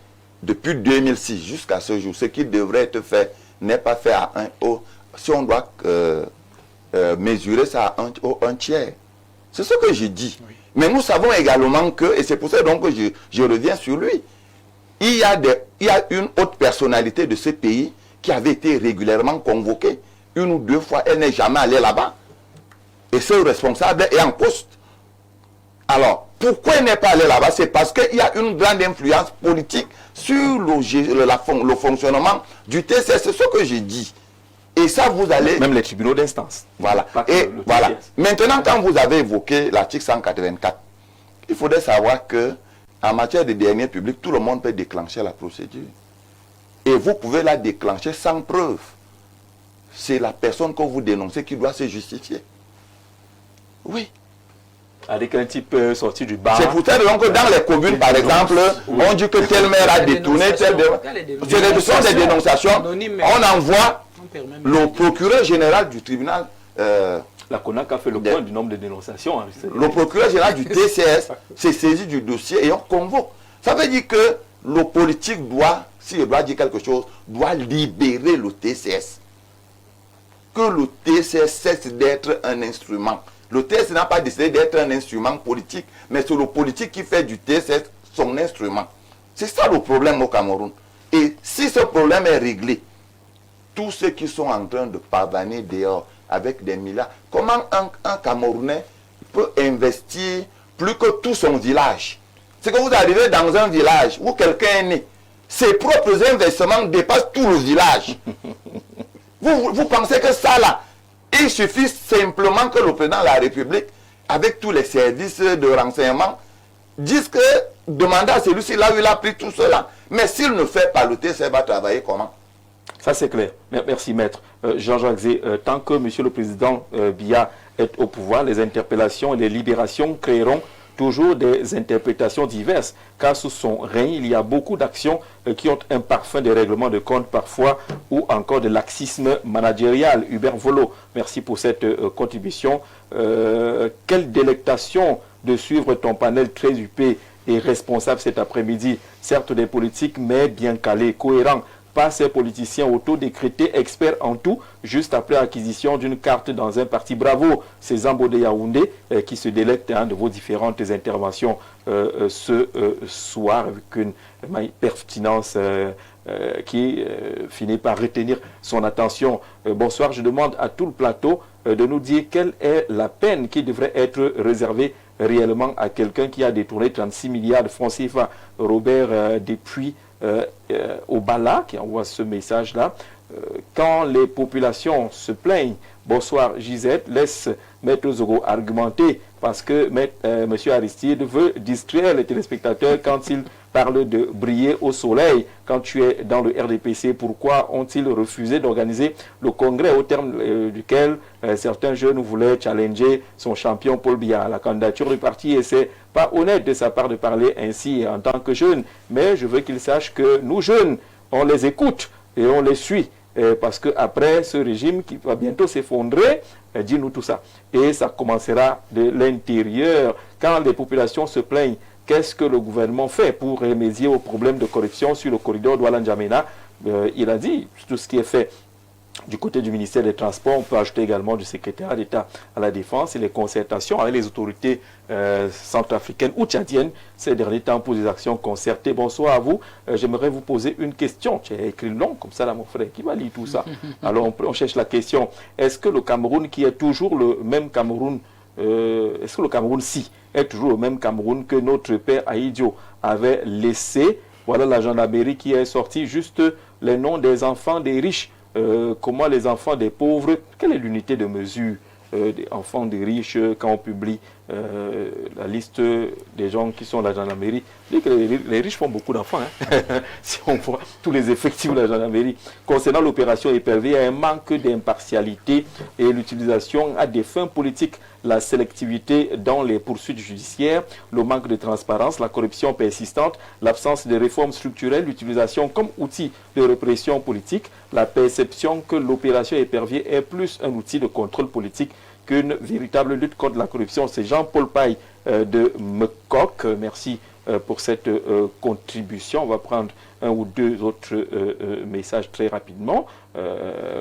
depuis 2006 jusqu'à ce jour, ce qui devrait être fait n'est pas fait à si on doit mesurer ça à un tiers. C'est ce que je dis. Oui. Mais nous savons également que, et c'est pour ça donc que je reviens sur lui, il y a une haute personnalité de ce pays qui avait été régulièrement convoquée. 1 ou 2 fois, elle n'est jamais allée là-bas. Et ce responsable est en poste. Alors, pourquoi elle n'est pas allée là-bas? C'est parce qu'il y a une grande influence politique sur le fonctionnement du TCS. C'est ce que j'ai dit. Et ça, vous allez... Même les tribunaux d'instance. Voilà. Et voilà. Maintenant, quand vous avez évoqué l'article 184, il faudrait savoir que en matière de deniers publics, tout le monde peut déclencher la procédure. Et vous pouvez la déclencher sans preuve. C'est la personne que vous dénoncez qui doit se justifier. Oui. Avec un type sorti du bar. C'est pour ça que dans les communes, par exemple, on dit que tel maire a détourné, tel... Ce sont des dénonciations. On envoie le procureur général du tribunal... La CONAC a fait le point du nombre de dénonciations. Hein. Le procureur général du TCS s'est saisi du dossier et on convoque. Ça veut dire que le politique doit, s'il doit dire quelque chose, doit libérer le TCS. Que le TCS cesse d'être un instrument. Le TCS n'a pas décidé d'être un instrument politique, mais c'est le politique qui fait du TCS son instrument. C'est ça le problème au Cameroun. Et si ce problème est réglé, tous ceux qui sont en train de pavaner dehors avec des milliards, comment un Camerounais peut investir plus que tout son village? C'est que vous arrivez dans un village où quelqu'un est né, ses propres investissements dépassent tout le village. Vous pensez que ça là, il suffit simplement que le président de la République, avec tous les services de renseignement, dise que, demandez à celui-ci là où il a pris tout cela. Mais s'il ne fait pas, le TCS va travailler comment? Ça c'est clair. Merci maître. Jean-Jacques Zé, tant que monsieur le président Biya est au pouvoir, les interpellations et les libérations créeront toujours des interprétations diverses, car sous son règne, il y a beaucoup d'actions qui ont un parfum de règlement de compte parfois, ou encore de laxisme managérial. Hubert Volo, merci pour cette contribution. Quelle délectation de suivre ton panel très huppé et responsable cet après-midi, certes des politiques, mais bien calés, cohérents. Pas ces politiciens auto-décrétés experts en tout, juste après acquisition d'une carte dans un parti. Bravo, ces Zambo de Yaoundé qui se délectent de vos différentes interventions ce soir avec une pertinence qui finit par retenir son attention. Bonsoir, je demande à tout le plateau de nous dire quelle est la peine qui devrait être réservée réellement à quelqu'un qui a détourné 36 milliards de francs CFA. Robert Depuis au Bala qui envoie ce message-là. Quand les populations se plaignent, bonsoir Gisette, laisse Maître Zogo argumenter parce que M. Aristide veut distraire les téléspectateurs quand il parle de briller au soleil. Quand tu es dans le RDPC, pourquoi ont-ils refusé d'organiser le congrès au terme duquel certains jeunes voulaient challenger son champion Paul Biya? La candidature du parti, et c'est pas honnête de sa part de parler ainsi en tant que jeune, mais je veux qu'ils sachent que nous jeunes, on les écoute et on les suit. Parce qu'après ce régime qui va bientôt s'effondrer, dis-nous tout ça. Et ça commencera de l'intérieur. Quand les populations se plaignent, qu'est-ce que le gouvernement fait pour remédier aux problèmes de corruption sur le corridor Douala-N'Djamena? Il a dit tout ce qui est fait du côté du ministère des Transports. On peut ajouter également du secrétaire d'État à la Défense et les concertations avec les autorités centrafricaines ou tchadiennes ces derniers temps pour des actions concertées. Bonsoir à vous. J'aimerais vous poser une question. Tu as écrit long comme ça là, mon frère. Qui va lire tout ça? Alors on cherche la question. Est-ce que le Cameroun, qui est toujours le même Cameroun, est-ce que le Cameroun-ci est toujours le même Cameroun que notre père Aïdio avait laissé? Voilà la gendarmerie qui est sortie juste les noms des enfants des riches. Comment les enfants des pauvres, quelle est l'unité de mesure des enfants des riches quand on publie la liste des gens qui sont à la gendarmerie? Les riches font beaucoup d'enfants. Hein. Si on voit tous les effectifs de la gendarmerie. Concernant l'opération Épervier, il y a un manque d'impartialité et l'utilisation à des fins politiques. La sélectivité dans les poursuites judiciaires, le manque de transparence, la corruption persistante, l'absence de réformes structurelles, l'utilisation comme outil de répression politique, la perception que l'opération Épervier est plus un outil de contrôle politique qu'une véritable lutte contre la corruption. C'est Jean-Paul Paille de Mecoq. Merci pour cette contribution. On va prendre un ou deux autres messages très rapidement.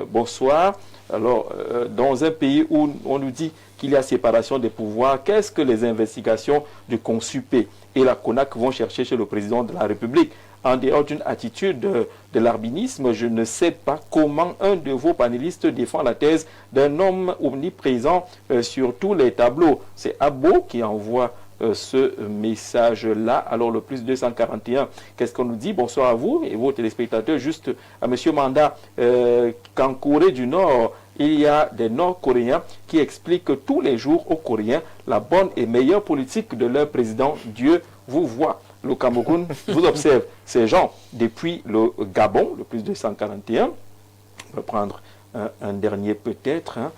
Bonsoir. Alors, dans un pays où on nous dit qu'il y a séparation des pouvoirs, qu'est-ce que les investigations du Consupé et la CONAC vont chercher chez le président de la République? En dehors d'une attitude de l'arbinisme, je ne sais pas comment un de vos panélistes défend la thèse d'un homme omniprésent sur tous les tableaux. C'est Abo qui envoie ce message-là. Alors le plus 241, qu'est-ce qu'on nous dit? Bonsoir à vous et vos téléspectateurs. Juste à M. Manda, qu'en Corée du Nord, il y a des Nord-Coréens qui expliquent tous les jours aux Coréens la bonne et meilleure politique de leur président. Dieu vous voit. Le Cameroun vous observe. Ces gens, depuis le Gabon, le plus 241, on va prendre un dernier peut-être, hein.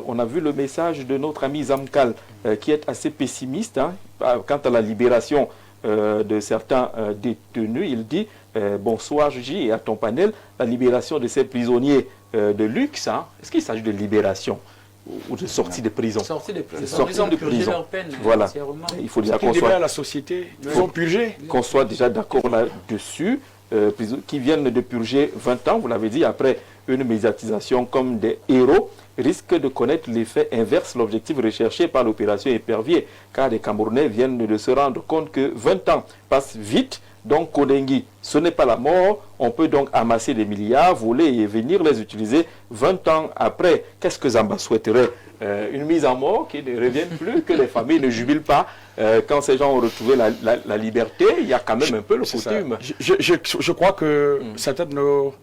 On a vu le message de notre ami Zamkal qui est assez pessimiste quant à la libération de certains détenus. Il dit bonsoir Gigi et à ton panel, la libération de ces prisonniers de luxe, hein. Est-ce qu'il s'agit de libération ou de sortie de prison? Sortie de prison. Sortie Ils ont de purgé prison. leur peine. Voilà. Entièrement. Il faut Ce déjà qui qu'on libère soit, la société, ils ont purgé. qu'on soit déjà d'accord là-dessus, qui viennent de purger 20 ans, vous l'avez dit, après une médiatisation comme des héros, risquent de connaître l'effet inverse, l'objectif recherché par l'opération Épervier, car les Camerounais viennent de se rendre compte que 20 ans passent vite. Donc Kodengui, ce n'est pas la mort, on peut donc amasser des milliards, voler et venir les utiliser 20 ans après. Qu'est-ce que Zamba souhaiterait? Une mise en mort qui ne revienne plus, que les familles ne jubilent pas. Quand ces gens ont retrouvé la liberté, il y a quand même un peu le coutume. Je crois que certains de nos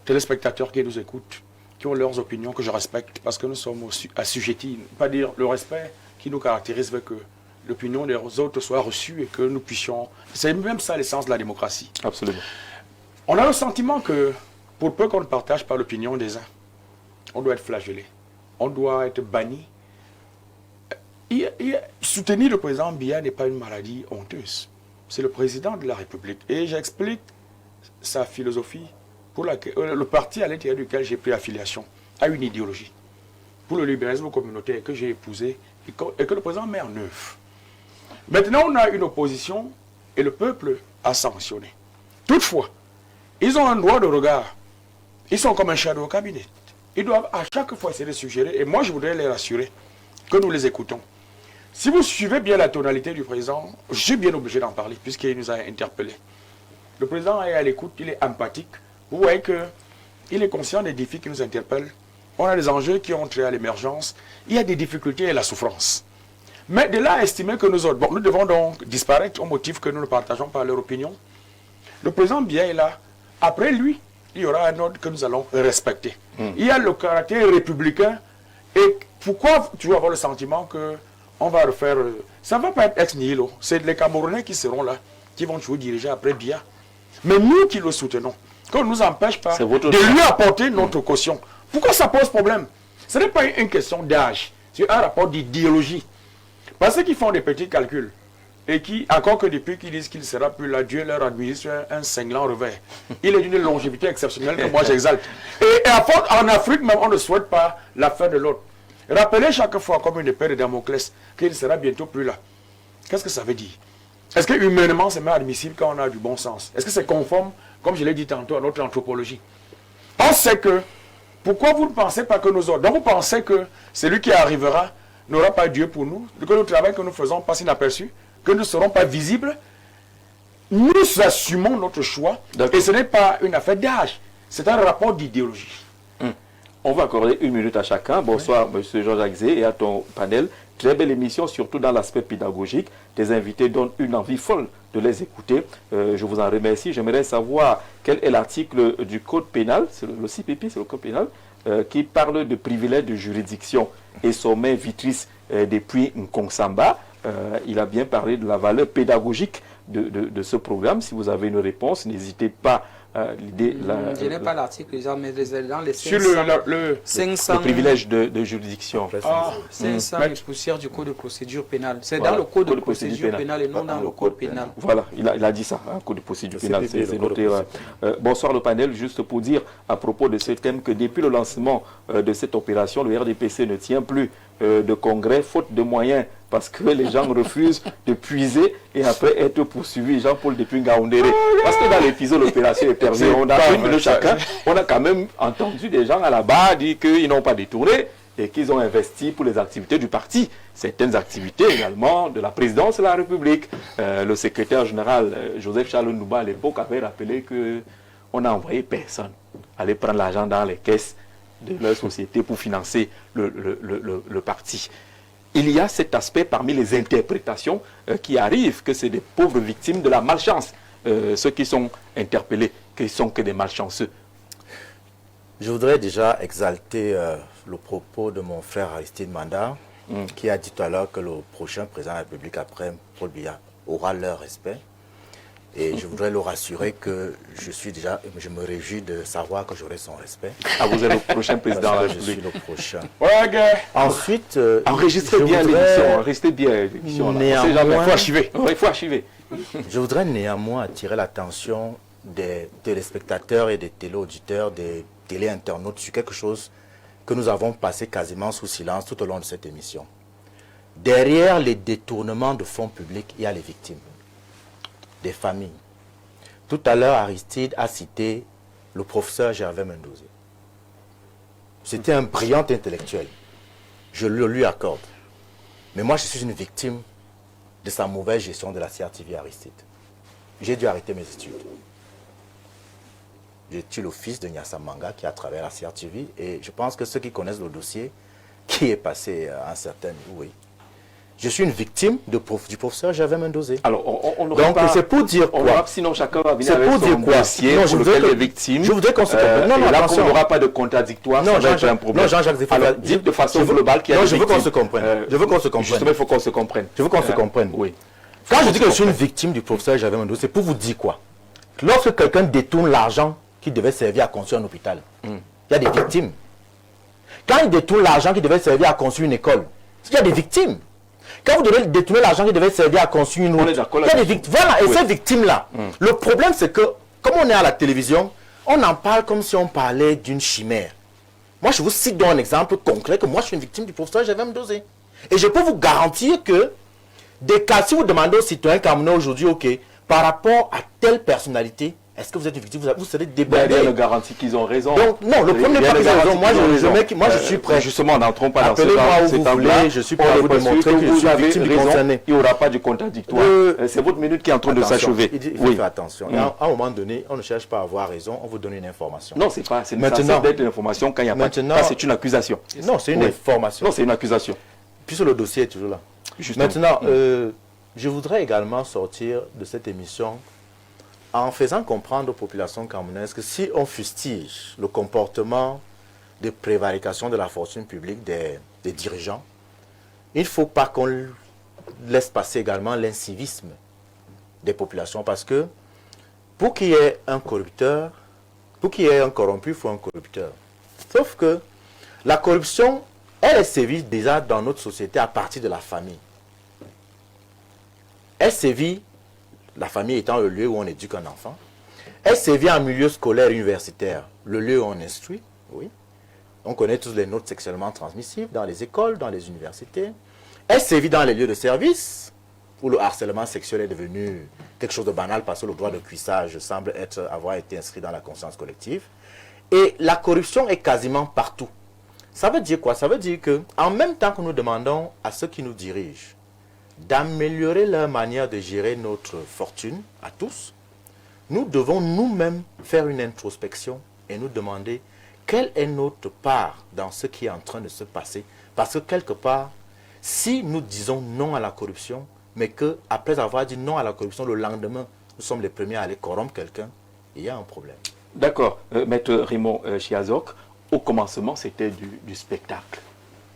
téléspectateurs qui nous écoutent, qui ont leurs opinions, que je respecte, parce que nous sommes assujettis, pas dire le respect qui nous caractérise veut que l'opinion des autres soit reçue et que nous puissions... C'est même ça l'essence de la démocratie. Absolument. On a le sentiment que, pour peu qu'on ne partage pas l'opinion des uns, on doit être flagellé, on doit être banni. Soutenir le président Biya n'est pas une maladie honteuse. C'est le président de la République. Et j'explique sa philosophie, pour laquelle, le parti à l'intérieur duquel j'ai pris affiliation, a une idéologie. Pour le libéralisme communautaire que j'ai épousé et que le président met en œuvre. Maintenant, on a une opposition et le peuple a sanctionné. Toutefois, ils ont un droit de regard. Ils sont comme un shadow cabinet. Ils doivent à chaque fois essayer de suggérer, et moi je voudrais les rassurer, que nous les écoutons. Si vous suivez bien la tonalité du président, je suis bien obligé d'en parler, puisqu'il nous a interpellés. Le président est à l'écoute, il est empathique. Vous voyez qu'il est conscient des défis qui nous interpellent. On a des enjeux qui ont trait à l'émergence. Il y a des difficultés et la souffrance. Mais de là à estimer que nous autres, nous devons donc disparaître au motif que nous ne partageons pas leur opinion. Le président Biya est là. Après lui, il y aura un ordre que nous allons respecter. Il y a le caractère républicain. Et pourquoi tu vas avoir le sentiment qu'on va refaire... Ça ne va pas être ex nihilo. C'est les Camerounais qui seront là, qui vont toujours diriger après Biya. Mais nous qui le soutenons, qu'on ne nous empêche pas de lui apporter notre caution. Pourquoi ça pose problème? Ce n'est pas une question d'âge, c'est un rapport d'idéologie. Parce qu'ils font des petits calculs, et qui, encore que depuis qu'ils disent qu'il ne sera plus là, Dieu leur administre un cinglant revers. Il est d'une longévité exceptionnelle que moi j'exalte. Et en Afrique même, on ne souhaite pas la fin de l'autre. Rappelez chaque fois, comme une épée de Damoclès, qu'il ne sera bientôt plus là. Qu'est-ce que ça veut dire? Est-ce que humainement c'est même admissible quand on a du bon sens? Est-ce que c'est conforme, comme je l'ai dit tantôt, à notre anthropologie? On sait que, pourquoi vous ne pensez pas que nous autres, donc vous pensez que celui qui arrivera n'aura pas Dieu pour nous, que le travail que nous faisons passe inaperçu, que nous ne serons pas visibles? Nous assumons notre choix, et ce n'est pas une affaire d'âge, c'est un rapport d'idéologie. On va accorder 1 minute à chacun. Bonsoir, M. Georges Axé, et à ton panel. Très belle émission, surtout dans l'aspect pédagogique. Tes invités donnent une envie folle de les écouter. Je vous en remercie. J'aimerais savoir quel est l'article du Code pénal, c'est le CPP, c'est le Code pénal, qui parle de privilèges de juridiction et sommet vitrice depuis Nkonsamba. Il a bien parlé de la valeur pédagogique de ce programme. Si vous avez une réponse, n'hésitez pas. Je n'ai pas l'article, mais dans les 500, sur le 500 privilège de juridiction. 500 poussières du Code de procédure pénale. C'est dans le Code de procédure pénale et non dans le Code pénal. Voilà, il a dit ça, hein, Code de procédure pénale, c'est noté. Bonsoir le panel, juste pour dire à propos de ce thème que depuis le lancement de cette opération, le RDPC ne tient plus de congrès, faute de moyens, parce que les gens refusent de puiser et après être poursuivis. Jean-Paul depuis Ngaoundéré. Parce que dans l'épisode de l'opération Épervier, on a une minute chacun, on a quand même entendu des gens à la barre dire qu'ils n'ont pas détourné et qu'ils ont investi pour les activités du parti. Certaines activités également de la présidence de la République. Le secrétaire général Joseph Charles Nouba à l'époque avait rappelé qu'on n'a envoyé personne aller prendre l'argent dans les caisses de leur société pour financer le parti. Il y a cet aspect parmi les interprétations qui arrivent, que c'est des pauvres victimes de la malchance. Ceux qui sont interpellés, qui sont que des malchanceux. Je voudrais déjà exalter le propos de mon frère Aristide Manda, qui a dit tout à l'heure que le prochain président de la République après Paul Biya aura leur respect. Et je voudrais le rassurer que je me réjouis de savoir que j'aurai son respect. Ah, vous êtes le prochain président de la Je suis République. le prochain. Ouais, gars. Ensuite, Enregistrez je bien voudrais l'émission, enregistrez bien l'émission. néanmoins- Il faut archiver. Il faut archiver. Je voudrais néanmoins attirer l'attention des téléspectateurs et des téléauditeurs, des téléinternautes sur quelque chose que nous avons passé quasiment sous silence tout au long de cette émission. Derrière les détournements de fonds publics, il y a les victimes, des familles. Tout à l'heure, Aristide a cité le professeur Gervais Mendoza. C'était un brillant intellectuel. Je le lui accorde. Mais moi, je suis une victime de sa mauvaise gestion de la CRTV Aristide. J'ai dû arrêter mes études. Je suis le fils de Nyassa Manga qui a travaillé à la CRTV et je pense que ceux qui connaissent le dossier, qui est passé à un certain niveau, oui. Je suis une victime du professeur Gervais Mendoza. Alors, on n'aura Donc, pas... c'est pour dire on quoi? aura, sinon, chacun va venir C'est avec pour son dire quoi? dossier Non, pour je voudrais lequel que- les victimes. je voudrais qu'on se comprenne. Non, non, et là, attention. on n'aura pas de contradictoire, Non, ça va être un Jean-Jacques, problème. non, Jean-Jacques Zéphane, Alors, dites de façon je veux- globale qu'il y a non, des je veux qu'on victimes. se comprenne. Je veux qu'on se comprenne. Justement, il faut qu'on se comprenne. Je veux qu'on se comprenne. Oui. Quand je dis que je suis une victime du professeur Gervais Mendoza, c'est pour vous dire quoi? Lorsque quelqu'un détourne l'argent qui devait servir à construire un hôpital, il y a des victimes. Quand il détourne l'argent qui devait servir à construire une école, il y a des victimes. Quand vous devez détourner l'argent qui devait servir à construire une route, On est d'accord il y a des là-dessus. victimes. Voilà, et Oui. ces victimes-là, le problème c'est que, comme on est à la télévision, on en parle comme si on parlait d'une chimère. Moi, je vous cite donc un exemple concret que moi, je suis une victime du professeur Gervais Mendoza. Et je peux vous garantir que des cas, si vous demandez aux citoyens camerounais aujourd'hui, ok, par rapport à telle personnalité, est-ce que vous êtes une victime, vous serez Il y a débordé. le garantie qu'ils ont raison. Donc, non, le problème n'est pas qu'ils ont raison. Moi, je suis prêt. Justement, n'entrons pas dans Appelez-moi où cet vous angle-là. voulez, je suis prêt On à est vous persuadé démontrer que je vous suis avez victime du raison. concerné. Il n'y aura pas de contradictoire. C'est votre minute qui est en train de Attention, s'achever. il faut faire attention. Et à un moment donné, on ne cherche pas à avoir raison, on vous donne une information. Non, c'est pas. C'est Maintenant- censé d'être une information quand il n'y a pas. Maintenant- Ça, c'est une accusation. Non, c'est une Oui. information. Non, c'est une accusation. Puisque le dossier est toujours là. Justement. Maintenant, je voudrais également sortir de cette émission en faisant comprendre aux populations camerounaises que si on fustige le comportement de prévarication de la fortune publique des dirigeants, il ne faut pas qu'on laisse passer également l'incivisme des populations parce que pour qu'il y ait un corrupteur, pour qu'il y ait un corrompu, il faut un corrupteur. Sauf que la corruption, elle est sévie déjà dans notre société à partir de la famille. Elle sévit, la famille étant le lieu où on éduque un enfant. Elle sévit en milieu scolaire universitaire, le lieu où on instruit, oui. On connaît tous les notes sexuellement transmissibles dans les écoles, dans les universités. Elle sévit dans les lieux de service, où le harcèlement sexuel est devenu quelque chose de banal parce que le droit de cuissage semble avoir été inscrit dans la conscience collective. Et la corruption est quasiment partout. Ça veut dire quoi? Ça veut dire que, en même temps que nous demandons à ceux qui nous dirigent d'améliorer leur manière de gérer notre fortune, à tous, nous devons nous-mêmes faire une introspection et nous demander quelle est notre part dans ce qui est en train de se passer. Parce que quelque part, si nous disons non à la corruption, mais qu'après avoir dit non à la corruption, le lendemain, nous sommes les premiers à aller corrompre quelqu'un, il y a un problème. D'accord. Maître Raymond Chiazok, au commencement, c'était du spectacle.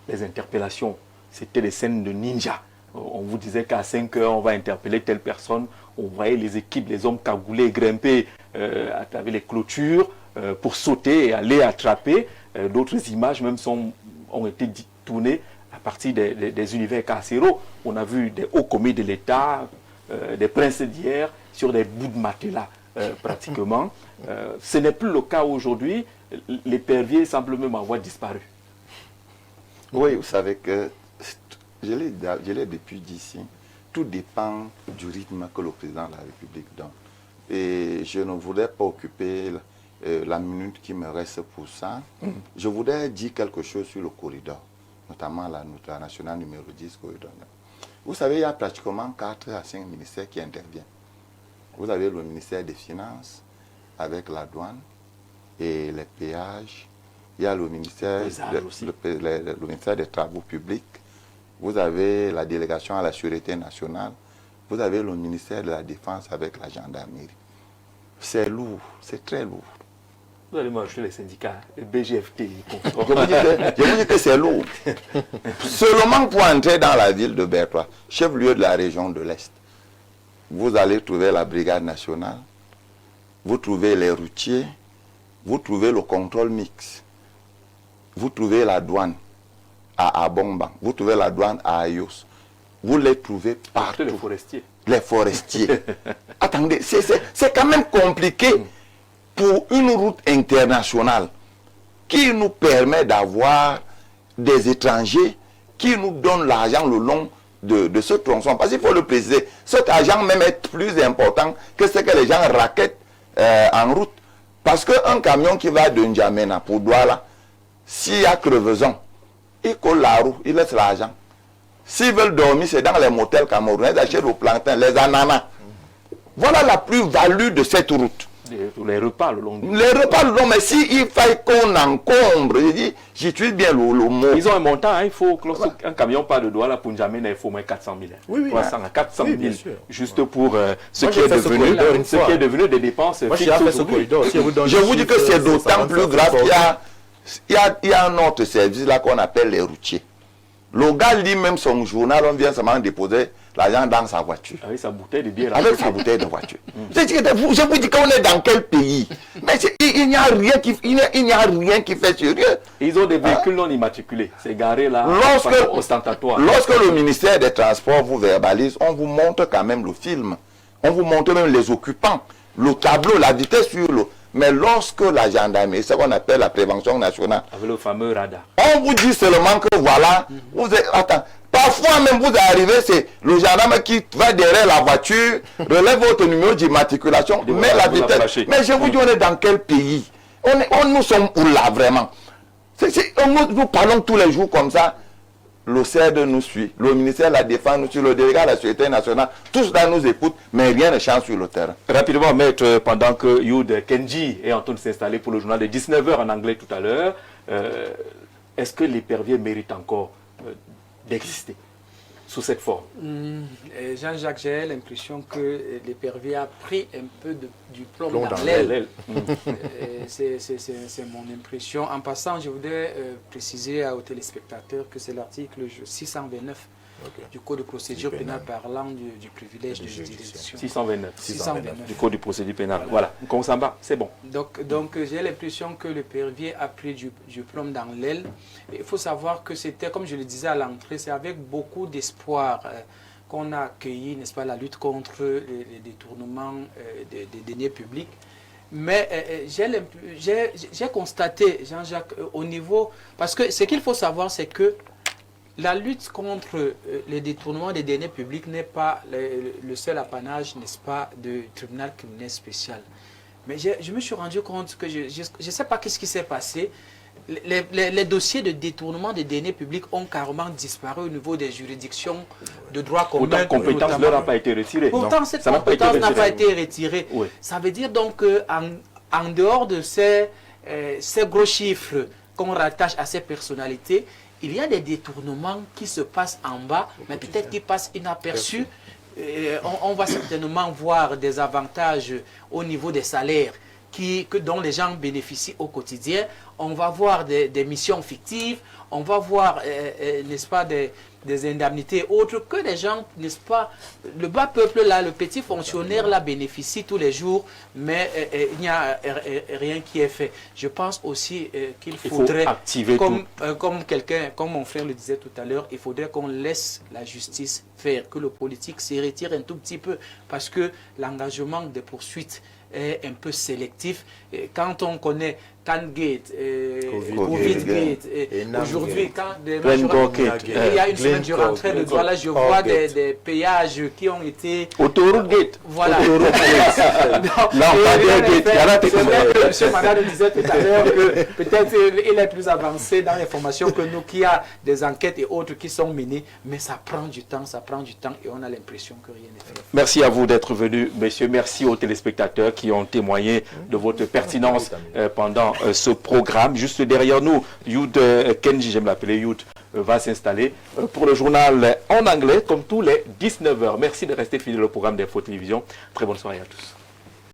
Les interpellations, c'était des scènes de ninja. On vous disait qu'à 5 heures, on va interpeller telle personne. On voyait les équipes, les hommes cagoulés grimper à travers les clôtures pour sauter et aller attraper. D'autres images même ont été tournées à partir des univers carcéraux. On a vu des hauts commis de l'État, des princes d'hier sur des bouts de matelas pratiquement. Ce n'est plus le cas aujourd'hui. L'épervier semble même avoir disparu. Oui, vous savez que, je l'ai depuis d'ici, tout dépend du rythme que le président de la République donne. Et je ne voudrais pas occuper la minute qui me reste pour ça, je voudrais dire quelque chose sur le corridor, notamment la nationale numéro 10 corridor. Vous savez, il y a pratiquement 4 à 5 ministères qui interviennent. Vous avez le ministère des Finances avec la douane et les péages. Il y a le ministère, le ministère des Travaux publics. Vous avez la délégation à la Sûreté nationale. Vous avez le ministère de la Défense avec la gendarmerie. C'est lourd, c'est très lourd. Vous allez m'ajouter les syndicats, les BGFT. Je vous dis que c'est lourd. Seulement pour entrer dans la ville de Bertois, chef-lieu de la région de l'Est, vous allez trouver la brigade nationale, vous trouvez les routiers, vous trouvez le contrôle mixte, vous trouvez la douane à Abomban, vous trouvez la douane à Ayos, vous les trouvez partout. Les forestiers. Les forestiers. Attendez, c'est quand même compliqué pour une route internationale qui nous permet d'avoir des étrangers qui nous donnent l'argent le long de ce tronçon. Parce qu'il faut le préciser, cet argent même est plus important que ce que les gens raquettent en route. Parce qu'un camion qui va de N'Djamena pour Douala, s'il y a crevaison, il colle la roue, il laisse l'argent. S'ils veulent dormir, c'est dans les motels camerounais, ils achètent le plantain, les ananas. Voilà la plus-value de cette route. Les repas le long. Les repas le long, mais s'il faille qu'on encombre, j'utilise bien le mot. Ils ont un montant, hein, il faut qu'un camion part de Douala pour N'Djamena, il faut au moins 400 000. Oui, 300 à 400 000. bien sûr. Juste pour ce Moi, qui est devenu des dépenses Moi, fixes j'ai fait ce aujourd'hui. corridor. Je vous dis que c'est d'autant plus grave qu'il y a un autre service là qu'on appelle les routiers. Le gars lit même son journal, on vient seulement déposer l'argent dans sa voiture. Avec sa bouteille de bière. Avec sa bouteille de voiture. Je vous dis qu'on est dans quel pays. Mais il n'y a rien qui fait sérieux. Ils ont des véhicules non immatriculés. C'est garé là, ostentatoire. Lorsque le ministère des Transports vous verbalise, on vous montre quand même le film. On vous montre même les occupants, le tableau, la vitesse sur l'eau. Mais lorsque la gendarmerie, ce qu'on appelle la prévention nationale, avec le fameux radar, on vous dit seulement que voilà, attends, parfois même vous arrivez, c'est le gendarme qui va derrière la voiture, relève votre numéro d'immatriculation, met la vitesse. Mais je vous dis, on est dans quel pays? Nous sommes où là vraiment? Nous parlons tous les jours comme ça. Le CED nous suit, le ministère de la Défense nous suit, le délégat de la Sûreté nationale, tout cela nous écoute, mais rien ne change sur le terrain. Rapidement, maître, pendant que Youd Kenji est en train de s'installer pour le journal de 19h en anglais tout à l'heure, est-ce que l'épervier mérite encore d'exister sous cette forme? Jean-Jacques, j'ai l'impression que l'épervier a pris un peu du plomb dans l'aile. C'est mon impression. En passant, je voudrais préciser aux téléspectateurs que c'est l'article 629 du Code de procédure pénale parlant du privilège de juridiction. 629 du Code de procédure pénale. Voilà, Konsamba, c'est bon. Donc j'ai l'impression que l'épervier a pris du plomb dans l'aile. Il faut savoir que c'était, comme je le disais à l'entrée, c'est avec beaucoup d'espoir qu'on a accueilli, n'est-ce pas, la lutte contre les détournements des deniers publics. Mais j'ai constaté, Jean-Jacques, au niveau... Parce que ce qu'il faut savoir, c'est que la lutte contre les détournements des deniers publics n'est pas le seul apanage, n'est-ce pas, du tribunal criminel spécial. Mais je me suis rendu compte que je ne sais pas qu'est-ce qui s'est passé. Les dossiers de détournement des deniers publics ont carrément disparu au niveau des juridictions de droit commun. Pourtant, compétence ne leur a pas été retirée. Pourtant, cette compétence n'a pas été retirée. Oui. Ça veut dire donc qu'en dehors de ces gros chiffres qu'on rattache à ces personnalités, il y a des détournements qui se passent en bas, mais peut-être qui passent inaperçus. On va certainement voir des avantages au niveau des salaires dont les gens bénéficient au quotidien. On va voir des missions fictives, on va voir, n'est-ce pas, des indemnités autres que les gens, n'est-ce pas, le bas peuple là, le petit fonctionnaire là bénéficie tous les jours, mais il n'y a rien qui est fait. Je pense aussi qu'il faudrait, comme mon frère le disait tout à l'heure, il faudrait qu'on laisse la justice faire, que le politique se retire un tout petit peu, parce que l'engagement des poursuites est un peu sélectif. Et quand on connaît Kangate, Covid-Gate, et aujourd'hui, quand des Gate, il y a une semaine, je rentrais de Douala, je vois des péages qui ont été... Autoroute Gate. Voilà. M. Manado disait tout à l'heure que peut-être il est plus avancé dans l'information que nous, qui a des enquêtes et autres qui sont menées, mais ça prend du temps et on a l'impression que rien n'est fait. Merci à vous d'être venus, messieurs. Merci aux téléspectateurs qui ont témoigné de votre pertinence pendant ce programme. Juste derrière nous, Youd Kenji, j'aime l'appeler Youd, va s'installer pour le journal en anglais comme tous les 19h. Merci de rester fidèle au programme d'Info Télévision. Très bonne soirée à tous.